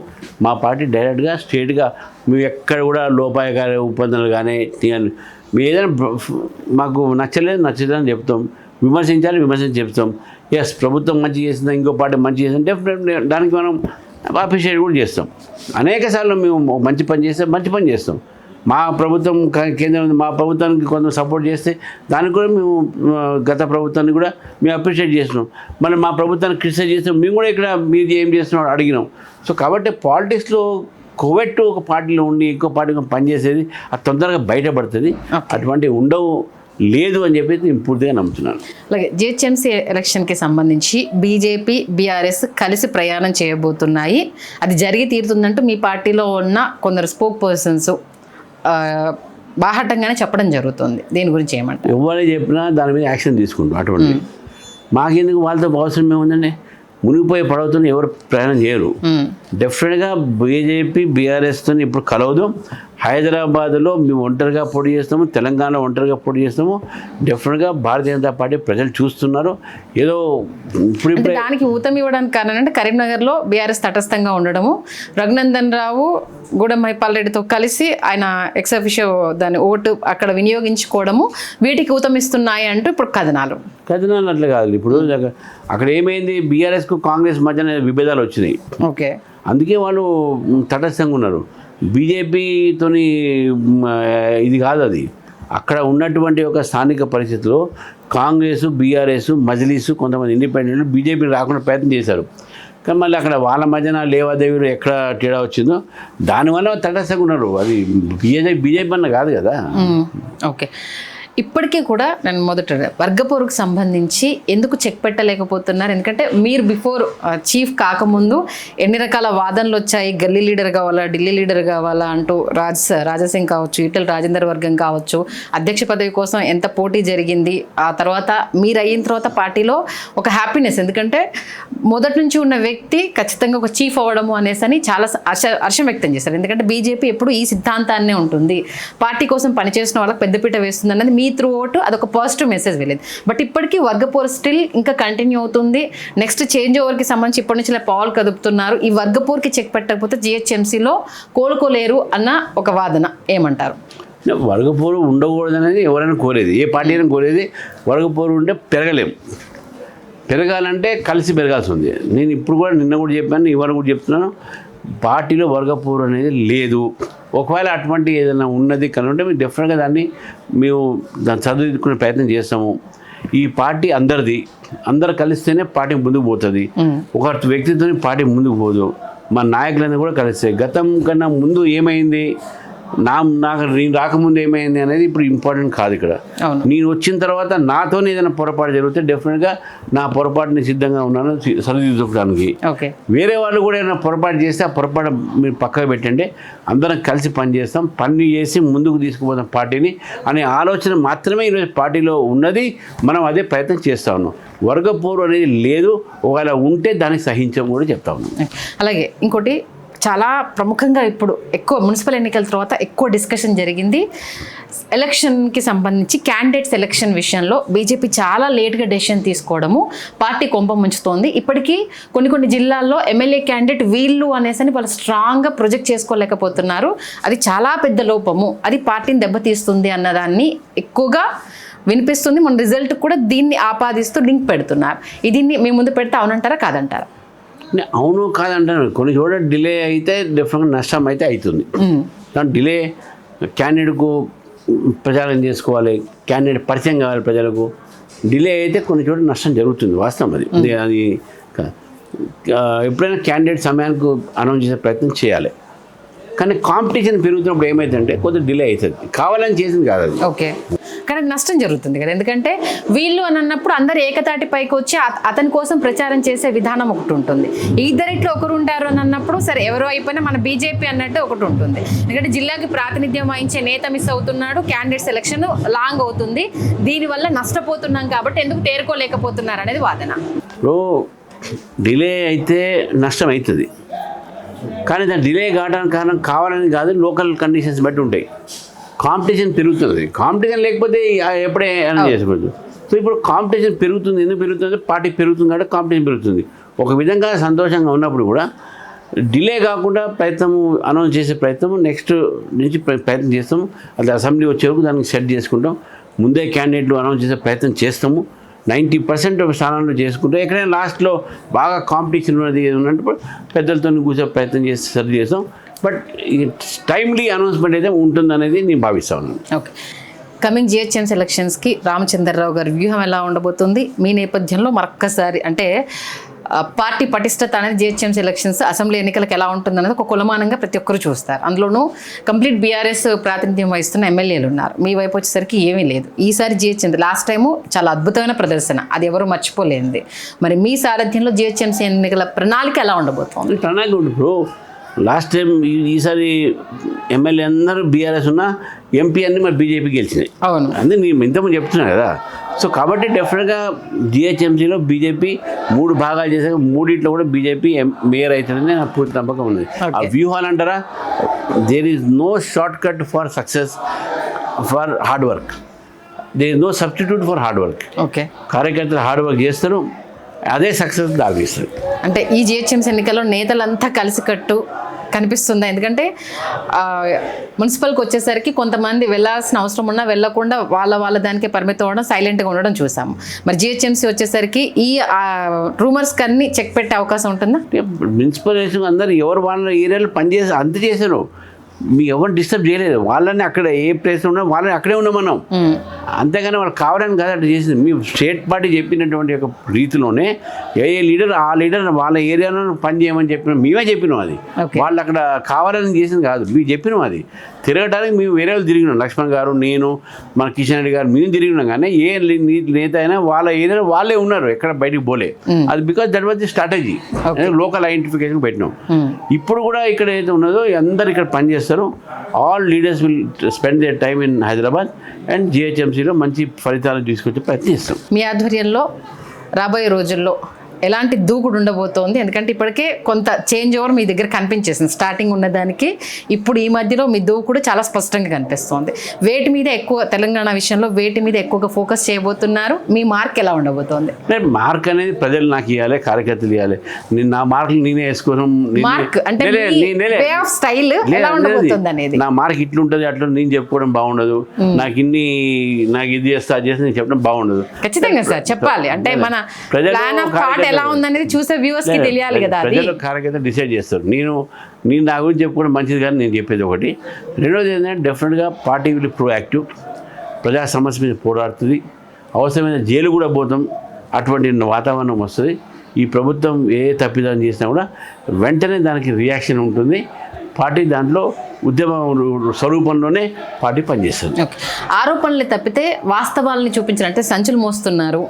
మా పార్టీ డైరెక్ట్గా స్ట్రేట్గా మేము ఎక్కడ కూడా లోపాయకార ఒప్పందాలు కానీ మేము ఏదైనా మాకు నచ్చలేదని చెప్తాం, విమర్శించాలి చెప్తాం. ఎస్ ప్రభుత్వం మంచి చేసిందా, ఇంకో పార్టీ మంచి చేసిందా, డెఫినెట్లీ దానికి మనం అప్రిషియేట్ కూడా చేస్తాం. అనేక సార్లు మేము మంచి పని చేస్తాం. మా ప్రభుత్వం కేంద్రం మా ప్రభుత్వానికి కొంత సపోర్ట్ చేస్తే దానికి కూడా మేము గత ప్రభుత్వాన్ని కూడా మేము అప్రిషియేట్ చేస్తున్నాం. మనం మా ప్రభుత్వాన్ని క్రిటిసైజ్ చేస్తాం, మేము కూడా ఇక్కడ మీరు ఏం చేస్తున్నాం అడిగినాం. సో కాబట్టి పాలిటిక్స్లో కోవెట్ ఒక పార్టీలో ఉండి ఇంకో పార్టీకి పనిచేసేది అది తొందరగా బయటపడుతుంది. అటువంటివి ఉండవు, లేదు అని చెప్పి నేను పూర్తిగా నమ్ముతున్నాను. అలాగే జిహెచ్ఎంసీ ఎలక్షన్కి సంబంధించి బీజేపీ, బీఆర్ఎస్ కలిసి ప్రయాణం చేయబోతున్నాయి, అది జరిగి తీరుతుందంటూ మీ పార్టీలో ఉన్న కొందరు స్పోక్ పర్సన్స్ బాహటంగానే చెప్పడం జరుగుతుంది. దీని గురించి ఏమంటారు? ఎవరు చెప్పినా దాని మీద యాక్షన్ తీసుకుంటాం. అటువంటి మాకెందుకు వాళ్ళతో అవసరం ఏముందండి? మునిగిపోయే పడవతో ఎవరు ప్రయాణం చేయరు. డెఫినెట్గా బీజేపీ, బీఆర్ఎస్తో ఇప్పుడు కలవదు. హైదరాబాద్లో మేము ఒంటరిగా పోటీ చేస్తాము, తెలంగాణలో ఒంటరిగా పోటీ చేస్తాము. డెఫినెట్గా భారతీయ జనతా పార్టీ ప్రజలు చూస్తున్నారు. ఏదో ఇప్పుడు దానికి ఊతం ఇవ్వడానికి కారణం అంటే కరీంనగర్లో బీఆర్ఎస్ తటస్థంగా ఉండడము, రఘునందన్ రావు గూడెం మైపాల్ రెడ్డితో కలిసి ఆయన ఎక్సఫిషియో దాని ఓటు అక్కడ వినియోగించుకోవడము వీటికి ఊతమిస్తున్నాయి అంటూ ఇప్పుడు కథనాలు అట్లా కాదు. ఇప్పుడు అక్కడ ఏమైంది, బీఆర్ఎస్కు కాంగ్రెస్ మధ్యన విభేదాలు వచ్చినాయి. అందుకే వాళ్ళు తటస్థంగా ఉన్నారు. బీజేపీతోని ఇది కాదు. అది అక్కడ ఉన్నటువంటి ఒక స్థానిక పరిస్థితుల్లో కాంగ్రెస్, బీఆర్ఎస్, మజ్లీసు, కొంతమంది ఇండిపెండెంట్లు బీజేపీ రాకుండా ప్రయత్నం చేశారు. కానీ మళ్ళీ అక్కడ వాళ్ళ మధ్యన లేవాదేవీలు ఎక్కడ తేడా వచ్చిందో దానివల్ల తటస్థంగా ఉన్నారు. అది బీజేపీ అన్న కాదు కదా. ఓకే, ఇప్పటికీ కూడా నేను మొదట వర్గపోరుకు సంబంధించి ఎందుకు చెక్ పెట్టలేకపోతున్నారు? ఎందుకంటే మీరు బిఫోర్ చీఫ్ కాకముందు ఎన్ని రకాల వాదనలు వచ్చాయి, గల్లీ లీడర్ కావాలా, ఢిల్లీ లీడర్ కావాలా అంటూ రాజాసింగ్ కావచ్చు, ఈటెల రాజేందర్ వర్గం కావచ్చు, అధ్యక్ష పదవి కోసం ఎంత పోటీ జరిగింది. ఆ తర్వాత మీరు అయిన తర్వాత పార్టీలో ఒక హ్యాపీనెస్, ఎందుకంటే మొదటి నుంచి ఉన్న వ్యక్తి ఖచ్చితంగా ఒక చీఫ్ అవ్వడము అనేసి చాలా హర్షం వ్యక్తం చేశారు. ఎందుకంటే బీజేపీ ఎప్పుడు ఈ సిద్ధాంతాన్నే ఉంటుంది, పార్టీ కోసం పనిచేసిన వాళ్ళకి పెద్దపీట వేస్తుంది అన్నది మీ త్రూ అవుట్ అదొక పాజిటివ్ మెసేజ్ వెళ్ళేది. బట్ ఇప్పటికీ వర్గపోరు స్టిల్ ఇంకా కంటిన్యూ అవుతుంది. నెక్స్ట్ చేంజ్ ఓవర్కి సంబంధించి ఇప్పటి నుంచి పావులు కదుపుతున్నారు. ఈ వర్గపోరుకి చెక్ పెట్టకపోతే జిహెచ్ఎంసీలో కోలుకోలేరు అన్న ఒక వాదన, ఏమంటారు? వర్గపోరు ఉండకూడదు అనేది ఎవరైనా కోరేది, ఏ పార్టీ అయినా కోరేది. వర్గపోరు ఉంటే పెరగలేం. పెరగాలంటే కలిసి పెరగాల్సి ఉంది. నేను ఇప్పుడు కూడా నిన్న కూడా చెప్పాను, ఇవాళ కూడా చెప్తున్నాను, పార్టీలో వర్గపోరు అనేది లేదు. ఒకవేళ అటువంటి ఏదైనా ఉన్నది కనుంటే మేము డెఫినెట్గా దాన్ని చదువుకునే ప్రయత్నం చేస్తాము. ఈ పార్టీ అందరిది, అందరు కలిస్తేనే పార్టీ ముందుకు పోతుంది. ఒక వ్యక్తితో పార్టీ ముందుకు పోదు. మా నాయకులందరూ కూడా కలిస్తే, గతం కన్నా ముందు ఏమైంది, నేను రాకముందు ఏమైంది అనేది ఇప్పుడు ఇంపార్టెంట్ కాదు. ఇక్కడ నేను వచ్చిన తర్వాత నాతో ఏదైనా పొరపాటు జరిగితే డెఫినెట్గా నా పొరపాటుని సిద్ధంగా ఉన్నాను సరిదిద్దుకోవడానికి. వేరే వాళ్ళు కూడా ఏదైనా పొరపాటు చేస్తే ఆ పొరపాటు మీరు పక్కకు పెట్టండి, అందరం కలిసి పనిచేస్తాం, పని చేసి ముందుకు తీసుకుపోతాం పార్టీని అనే ఆలోచన మాత్రమే ఈరోజు పార్టీలో ఉన్నది. మనం అదే ప్రయత్నం చేస్తూ ఉన్నాం. వర్గపోరు అనేది లేదు. ఒకవేళ ఉంటే దానికి సహించం కూడా చెప్తా ఉన్నాం. అలాగే ఇంకోటి చాలా ప్రముఖంగా ఇప్పుడు ఎక్కువ మున్సిపల్ ఎన్నికల తర్వాత ఎక్కువ డిస్కషన్ జరిగింది ఎలక్షన్కి సంబంధించి. క్యాండిడేట్ సెలక్షన్ విషయంలో బీజేపీ చాలా లేట్గా డెసిషన్ తీసుకోవడము పార్టీ కొంప ముంచుతోంది. ఇప్పటికీ కొన్ని జిల్లాల్లో ఎమ్మెల్యే క్యాండిడేట్ వీళ్ళు అనేసి వాళ్ళు స్ట్రాంగ్గా ప్రొజెక్ట్ చేసుకోలేకపోతున్నారు. అది చాలా పెద్ద లోపము, అది పార్టీని దెబ్బతీస్తుంది అన్నదాన్ని ఎక్కువగా వినిపిస్తుంది. మన రిజల్ట్ కూడా దీన్ని ఆపాదిస్తూ లింక్ పెడుతున్నారు. దీన్ని మీ ముందు పెడితే అవునంటారా కాదంటారా? అవును కాదంటాను. కొన్ని చోట్ల డిలే అయితే డెఫినెట్గా నష్టం అయితే అవుతుంది. దాని డిలే క్యాండిడేట్కు ప్రచారం చేసుకోవాలి, క్యాండిడేట్ పరిచయం కావాలి ప్రజలకు. డిలే అయితే కొన్ని చోట్ల నష్టం జరుగుతుంది, వాస్తవం అది. అది ఎప్పుడైనా క్యాండిడేట్ సమయానికి అనౌన్స్ చేసే ప్రయత్నం చేయాలి. కానీ కాంపిటీషన్ పెరుగుతున్నప్పుడు ఏమైందంటే కొద్దిగా డిలే అవుతుంది. కావాలని చేసింది కాదు అది. ఓకే, కానీ నష్టం జరుగుతుంది కదా. ఎందుకంటే వీళ్ళు అని అన్నప్పుడు అందరు ఏకతాటి పైకి వచ్చి అతని కోసం ప్రచారం చేసే విధానం ఒకటి ఉంటుంది. ఇద్దరిట్లో ఒకరు ఉంటారు అని అన్నప్పుడు సరే ఎవరో అయిపోయినా మన బీజేపీ అన్నట్టు ఒకటి ఉంటుంది. ఎందుకంటే జిల్లాకి ప్రాతినిధ్యం వహించే నేత మిస్ అవుతున్నాడు, క్యాండిడేట్ సెలక్షన్ లాంగ్ అవుతుంది, దీనివల్ల నష్టపోతున్నాం కాబట్టి ఎందుకు తేరుకోలేకపోతున్నారు అనేది వాదన. డిలే అయితే నష్టం అవుతుంది, కానీ దాని డిలే కావడానికి కారణం కావాలని కాదు, లోకల్ కండిషన్స్ బట్టి ఉంటాయి. కాంపిటీషన్ పెరుగుతుంది. కాంపిటీషన్ లేకపోతే ఎప్పుడే అని చేసుకోవచ్చు. సో ఇప్పుడు కాంపిటీషన్ పెరుగుతుంది. ఎందుకు పెరుగుతుంది? పార్టీ పెరుగుతుంది కాబట్టి కాంపిటీషన్ పెరుగుతుంది. ఒక విధంగా సంతోషంగా ఉన్నప్పుడు కూడా డిలే కాకుండా ప్రయత్నము అనౌన్స్ చేసే ప్రయత్నం నెక్స్ట్ నుంచి ప్రయత్నం చేస్తాము. అది అసెంబ్లీ వచ్చే వరకు దానికి సెట్ చేసుకుంటాం. ముందే క్యాండిడేట్లు అనౌన్స్ చేసే ప్రయత్నం చేస్తాము. 90% స్థానాల్లో చేసుకుంటే ఎక్కడైనా లాస్ట్లో బాగా కాంపిటీషన్ ఉన్నది ఉన్నప్పుడు పెద్దలతో కూర్చో ప్రయత్నం చేసి సరి చేస్తాం. బట్ టైమ్లీ అనౌన్స్మెంట్ అయితే ఉంటుందనేది నేను భావిస్తా ఉన్నాను. ఓకే, కమింగ్ జిహెచ్ఎంసీ ఎలక్షన్స్కి రామచంద్రరావు గారి వ్యూహం ఎలా ఉండబోతుంది? మీ నేపథ్యంలో మరొక్కసారి అంటే పార్టీ పటిష్టత అనేది జిహెచ్ఎంసీ ఎలక్షన్స్ అసెంబ్లీ ఎన్నికలకు ఎలా ఉంటుందనేది ఒక కులమానంగా ప్రతి ఒక్కరు చూస్తారు. అందులోనూ కంప్లీట్ బీఆర్ఎస్ ప్రాతినిధ్యం వహిస్తున్న ఎమ్మెల్యేలు ఉన్నారు. మీ వైపు వచ్చేసరికి ఏమీ లేదు. ఈసారి జిహెచ్ఎంసీ లాస్ట్ టైము చాలా అద్భుతమైన ప్రదర్శన, అది ఎవరు మర్చిపోలేనిది. మరి మీ సారథ్యంలో జిహెచ్ఎంసీ ఎన్నికల ప్రణాళిక ఎలా ఉండబోతుంది? ప్రణాళిక ఉండదు. లాస్ట్ టైం ఈసారి ఎమ్మెల్యే అందరూ బీఆర్ఎస్ ఉన్న, ఎంపీ అన్ని మరి బీజేపీ గెలిచినాయి. అవును, అందుకే నేను ఇంతకుముందు చెప్తున్నాను కదా. సో కాబట్టి డెఫినెట్గా జిహెచ్ఎంసీలో బీజేపీ 3 భాగాలు చేశాక 3 కూడా బీజేపీ మేయర్ అవుతుందని నాకు పూర్తి నమ్మకం ఉంది. ఆ వ్యూహాలు అంటారా, there is no shortcut for success for hard work. There is no substitute for hard work. Okay, కార్యకర్తలు హార్డ్ వర్క్ చేస్తారు, అదే సక్సెస్ దాగిస్తారు. అంటే ఈ జిహెచ్ఎంసీ ఎన్నికల్లో నేతలంతా కలిసికట్టు కనిపిస్తుందా? ఎందుకంటే మున్సిపల్కి వచ్చేసరికి కొంతమంది వెళ్ళాల్సిన అవసరం ఉన్నా వెళ్ళకుండా వాళ్ళ దానికే పరిమితం అవ్వడం, సైలెంట్గా ఉండడం చూసాము. మరి జిహెచ్ఎంసీ వచ్చేసరికి ఈ రూమర్స్కి అన్ని చెక్ పెట్టే అవకాశం ఉంటుందా? మున్సిపల్ ఎలక్షన్ అందరూ ఎవరు వాళ్ళ ఏరియాలో పనిచేసి అంత చేశారు. మీ ఎవరు డిస్టర్బ్ చేయలేదు, వాళ్ళని అక్కడ ఏ ప్లేస్ ఉన్నా వాళ్ళని అక్కడే ఉన్నాం మనం. అంతేగాని వాళ్ళు కావడానికి కాదు అట్లా చేసింది. మీ స్టేట్ పార్టీ చెప్పినటువంటి ఒక రీతిలోనే ఏ లీడర్ ఆ లీడర్ వాళ్ళ ఏరియాలో పని చేయమని మేమే చెప్పినాం. అది వాళ్ళు అక్కడ కావాలని చేసింది కాదు, మేము చెప్పినాం. అది తిరగడానికి మేము వేరే వాళ్ళు తిరిగినాం, లక్ష్మణ్ గారు, నేను, మన కిషన్ రెడ్డి గారు, మేము తిరిగినాం. కానీ ఏ నేత అయినా వాళ్ళ ఏరియాలో వాళ్ళే ఉన్నారు, ఎక్కడ బయటికి పోలే. అది because that was the strategy, local identification పెట్టినాం. ఇప్పుడు కూడా ఇక్కడ ఏదైతే ఉన్నదో అందరు ఇక్కడ పనిచేస్తారు. All leaders will spend their time in Hyderabad and జిహెచ్ఎంసీలో మంచి ఫలితాలు తీసుకొచ్చే ప్రయత్నిస్తాం. మీ ఆధ్వర్యంలో రాబోయే రోజుల్లో ఎలాంటి దూకుడు ఉండబోతోంది? ఎందుకంటే ఇప్పటికే కొంత చేంజ్ ఓవర్ మీ దగ్గర కనిపించేసింది. స్టార్టింగ్ ఉన్నదానికి ఇప్పుడు ఈ మధ్యలో మీ దూకుడు చాలా స్పష్టంగా కనిపిస్తోంది. వేటి మీద ఎక్కువ, తెలంగాణ విషయంలో వేటి మీద ఎక్కువగా ఫోకస్ చేయబోతున్నారు? మీ మార్క్ ఎలా ఉండబోతోంది? మార్క్ అనేది ప్రజలు నాకు ఇవ్వాలి, కార్యకర్తలు ఇవ్వాలి. నా మార్కులు నేనే వేసుకోవడం. మార్క్ అంటే వే ఆఫ్ స్టైల్ ఎలా ఉండబోతుంది అనేది. నా మార్క్ ఇట్లుంటది అట్లా నేను చెప్పుకోవడం బాగుండదు. నాకు ఇది చేస్తా అది చేస్తా నేను చెప్పడం బాగుండదు. ఖచ్చితంగా సార్ చెప్పాలి. అంటే మన ప్లాన్ ఆఫ్ థాట్ ఎలా ఉందనేది చూసే వ్యూవర్స్ కి తెలియాలి కదా. ప్రజలు కార్యకర్త డిసైడ్ చేస్తారు. నేను నా గురించి చెప్పుకోవడం మంచిది కానీ నేను చెప్పేది ఒకటి. రెండోది ఏంటంటే డెఫినెట్గా పార్టీ విల్ ప్రోయాక్టివ్, ప్రజా సమస్య మీద పోరాడుతుంది. అవసరమైన జైలు కూడా పోతాం, అటువంటి వాతావరణం వస్తుంది. ఈ ప్రభుత్వం ఏ తప్పిదం చేసినా కూడా వెంటనే దానికి రియాక్షన్ ఉంటుంది. పార్టీ దాంట్లో ఉద్యమ స్వరూపంలోనే పార్టీ పనిచేస్తుంది. ఆరోపణలు తప్పితే వాస్తవాలని చూపించాలంటే సంచులు మోస్తున్నారు,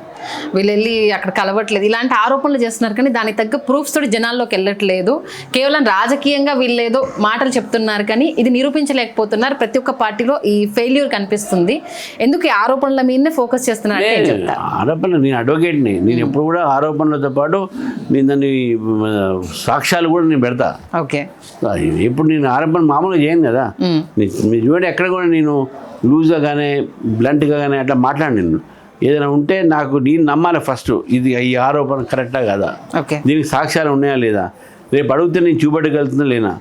వీళ్ళు వెళ్ళి అక్కడ కలవట్లేదు, ఇలాంటి ఆరోపణలు చేస్తున్నారు. కానీ దానికి తగ్గ ప్రూఫ్స్ తోటి జనాల్లోకి వెళ్ళట్లేదు. కేవలం రాజకీయంగా వీళ్ళు ఏదో మాటలు చెప్తున్నారు కానీ ఇది నిరూపించలేకపోతున్నారు. ప్రతి ఒక్క పార్టీలో ఈ ఫెయిల్యూర్ కనిపిస్తుంది. ఎందుకు ఈ ఆరోపణల మీదనే ఫోకస్ చేస్తున్నారు? ఆరోపణలు నేను అడ్వకేట్ని, నేను ఎప్పుడు కూడా ఆరోపణలతో పాటు నేను దాన్ని సాక్ష్యాలు కూడా నేను పెడతా. ఓకే, ఇప్పుడు నేను ఆరోపణ మామూలుగా చేయను కదా. మీరు చూడండి, ఎక్కడ కూడా నేను లూజ్గా కానీ బ్లంట్గా కానీ అట్లా మాట్లాడినాను. ఏదైనా ఉంటే నేను నమ్మాలి ఫస్ట్, ఇది ఈ ఆరోపణ కరెక్టా కదా, దీనికి సాక్ష్యాలు ఉన్నాయా లేదా, రేపు అడిగితే నేను చూపెట్టగలుగుతున్నా లేనా,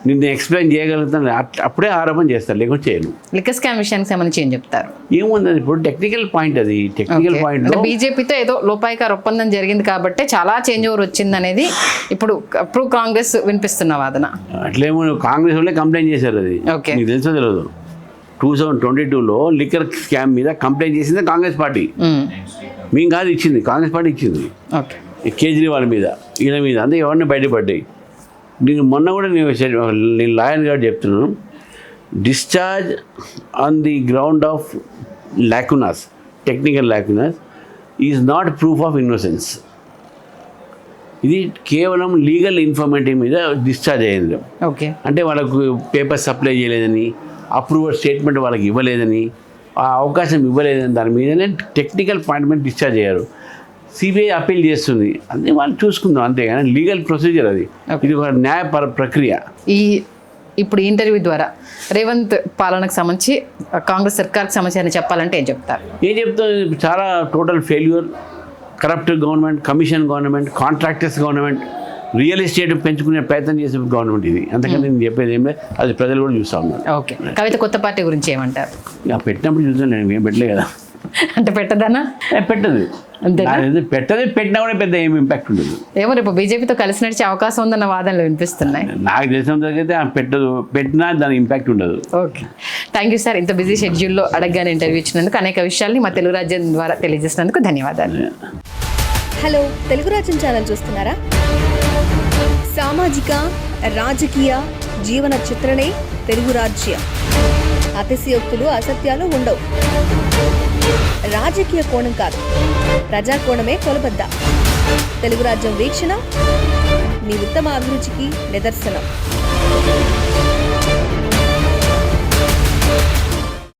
నిన్ను ఎక్స్ప్లెయిన్ చేయగలుగుతాను, అప్పుడే ఆరోపణ చేస్తాను, లేకపోతే చేయను. లిక్కర్ స్కామ్ విషయానికి సంబంధించి ఏం చెప్తారు? ఏముంది అది ఇప్పుడు టెక్నికల్ పాయింట్. అది టెక్నికల్ పాయింట్. బీజేపీతో ఏదో లోపాయికార ఒప్పందం జరిగింది కాబట్టి చాలా చేంజ్ ఓవర్ వచ్చింది అనేది ఇప్పుడు కాంగ్రెస్ వినిపిస్తున్న వాదన. అట్లేమో కాంగ్రెస్ వాళ్ళే కంప్లైంట్ చేశారు. అది నీకు తెలుసో తెలియదు. 2022లో లిక్కర్ స్కామ్ మీద కంప్లైంట్ చేసింది కాంగ్రెస్ పార్టీ. మేము కాదు ఇచ్చింది, కాంగ్రెస్ పార్టీ ఇచ్చింది. కేజ్రీవాల్ మీద, ఈయన మీద, అంతే ఎవరిని బయటపడ్డాయి. నేను మొన్న కూడా నేను లాయర్ గారు చెప్తున్నాను, discharge on the ground of lacunas, technical lacunas is not proof of innocence. ఇది కేవలం లీగల్ ఇన్ఫర్మేటివ్ మీద డిశ్చార్జ్ అయ్యింది. అంటే వాళ్ళకు పేపర్ సప్లై చేయలేదని, అప్రూవల్ స్టేట్మెంట్ వాళ్ళకి ఇవ్వలేదని, ఆ అవకాశం ఇవ్వలేదని దాని మీదనే టెక్నికల్ పాయింట్ మీద డిశ్చార్జ్ అయ్యారు. సిబిఐ అప్పీల్ చేస్తుంది, అదే వాళ్ళు చూసుకుందాం, అంతేగాని లీగల్ ప్రొసీజర్. అది ఇది ఒక న్యాయ ప్రక్రియ. ఇప్పుడు ఇంటర్వ్యూ ద్వారా రేవంత్ పాలనకు సంబంధించి కాంగ్రెస్ సర్కార్కి సంబంధించి అని చెప్పాలంటే ఏం చెప్తారు? ఏం చెప్తారు? చాలా total failure, corrupt government, commission government, contractors government, real estate పెంచుకునే ప్రయత్నం చేసే గవర్నమెంట్ ఇది. అంతకని నేను చెప్పేది ఏం లేదు, అది ప్రజలు కూడా చూస్తూ ఉన్నారు. ఓకే, కవిత కొత్త పార్టీ గురించి ఏమంటారు? పెట్టినప్పుడు చూసాను, నేను ఏం పెట్టలే కదా. అంటే పెట్టదనా? పెట్టదు, పెట్టదు. పెట్టినా కూడా పెద్ద ఏమి ఇంపాక్ట్ ఉండదు. ఏమో రేపు బీజేపీతో కలిసి నడిచే అవకాశం ఉందన్న వాదనలు వినిపిస్తున్నాయి. నాకు తెలిసినంతకైతే పెట్టదు, పెట్టినా దాని ఇంపాక్ట్ ఉండదు. Okay, thank you sir. ఇంత బిజీ షెడ్యూల్లో అడగగానే ఇంటర్వ్యూ ఇచ్చినందుకు, అనేక విషయాల్ని మా తెలుగు రాజ్యం ద్వారా తెలియజేసినందుకు ధన్యవాదాలు. హలో, తెలుగు రాజ్యం ఛానల్ చూస్తున్నారా? సామాజిక, రాజకీయ, జీవన చిత్రణే తెలుగు రాజ్యం. అతిశయోక్తులు, అసత్యాలు ఉండవు. రాజకీయ కోణం కాదు, ప్రజా కోణమే కొలబద్ద. తెలుగు రాజ్యం వీక్షణ మీ ఉత్తమ అభిరుచికి నిదర్శనం.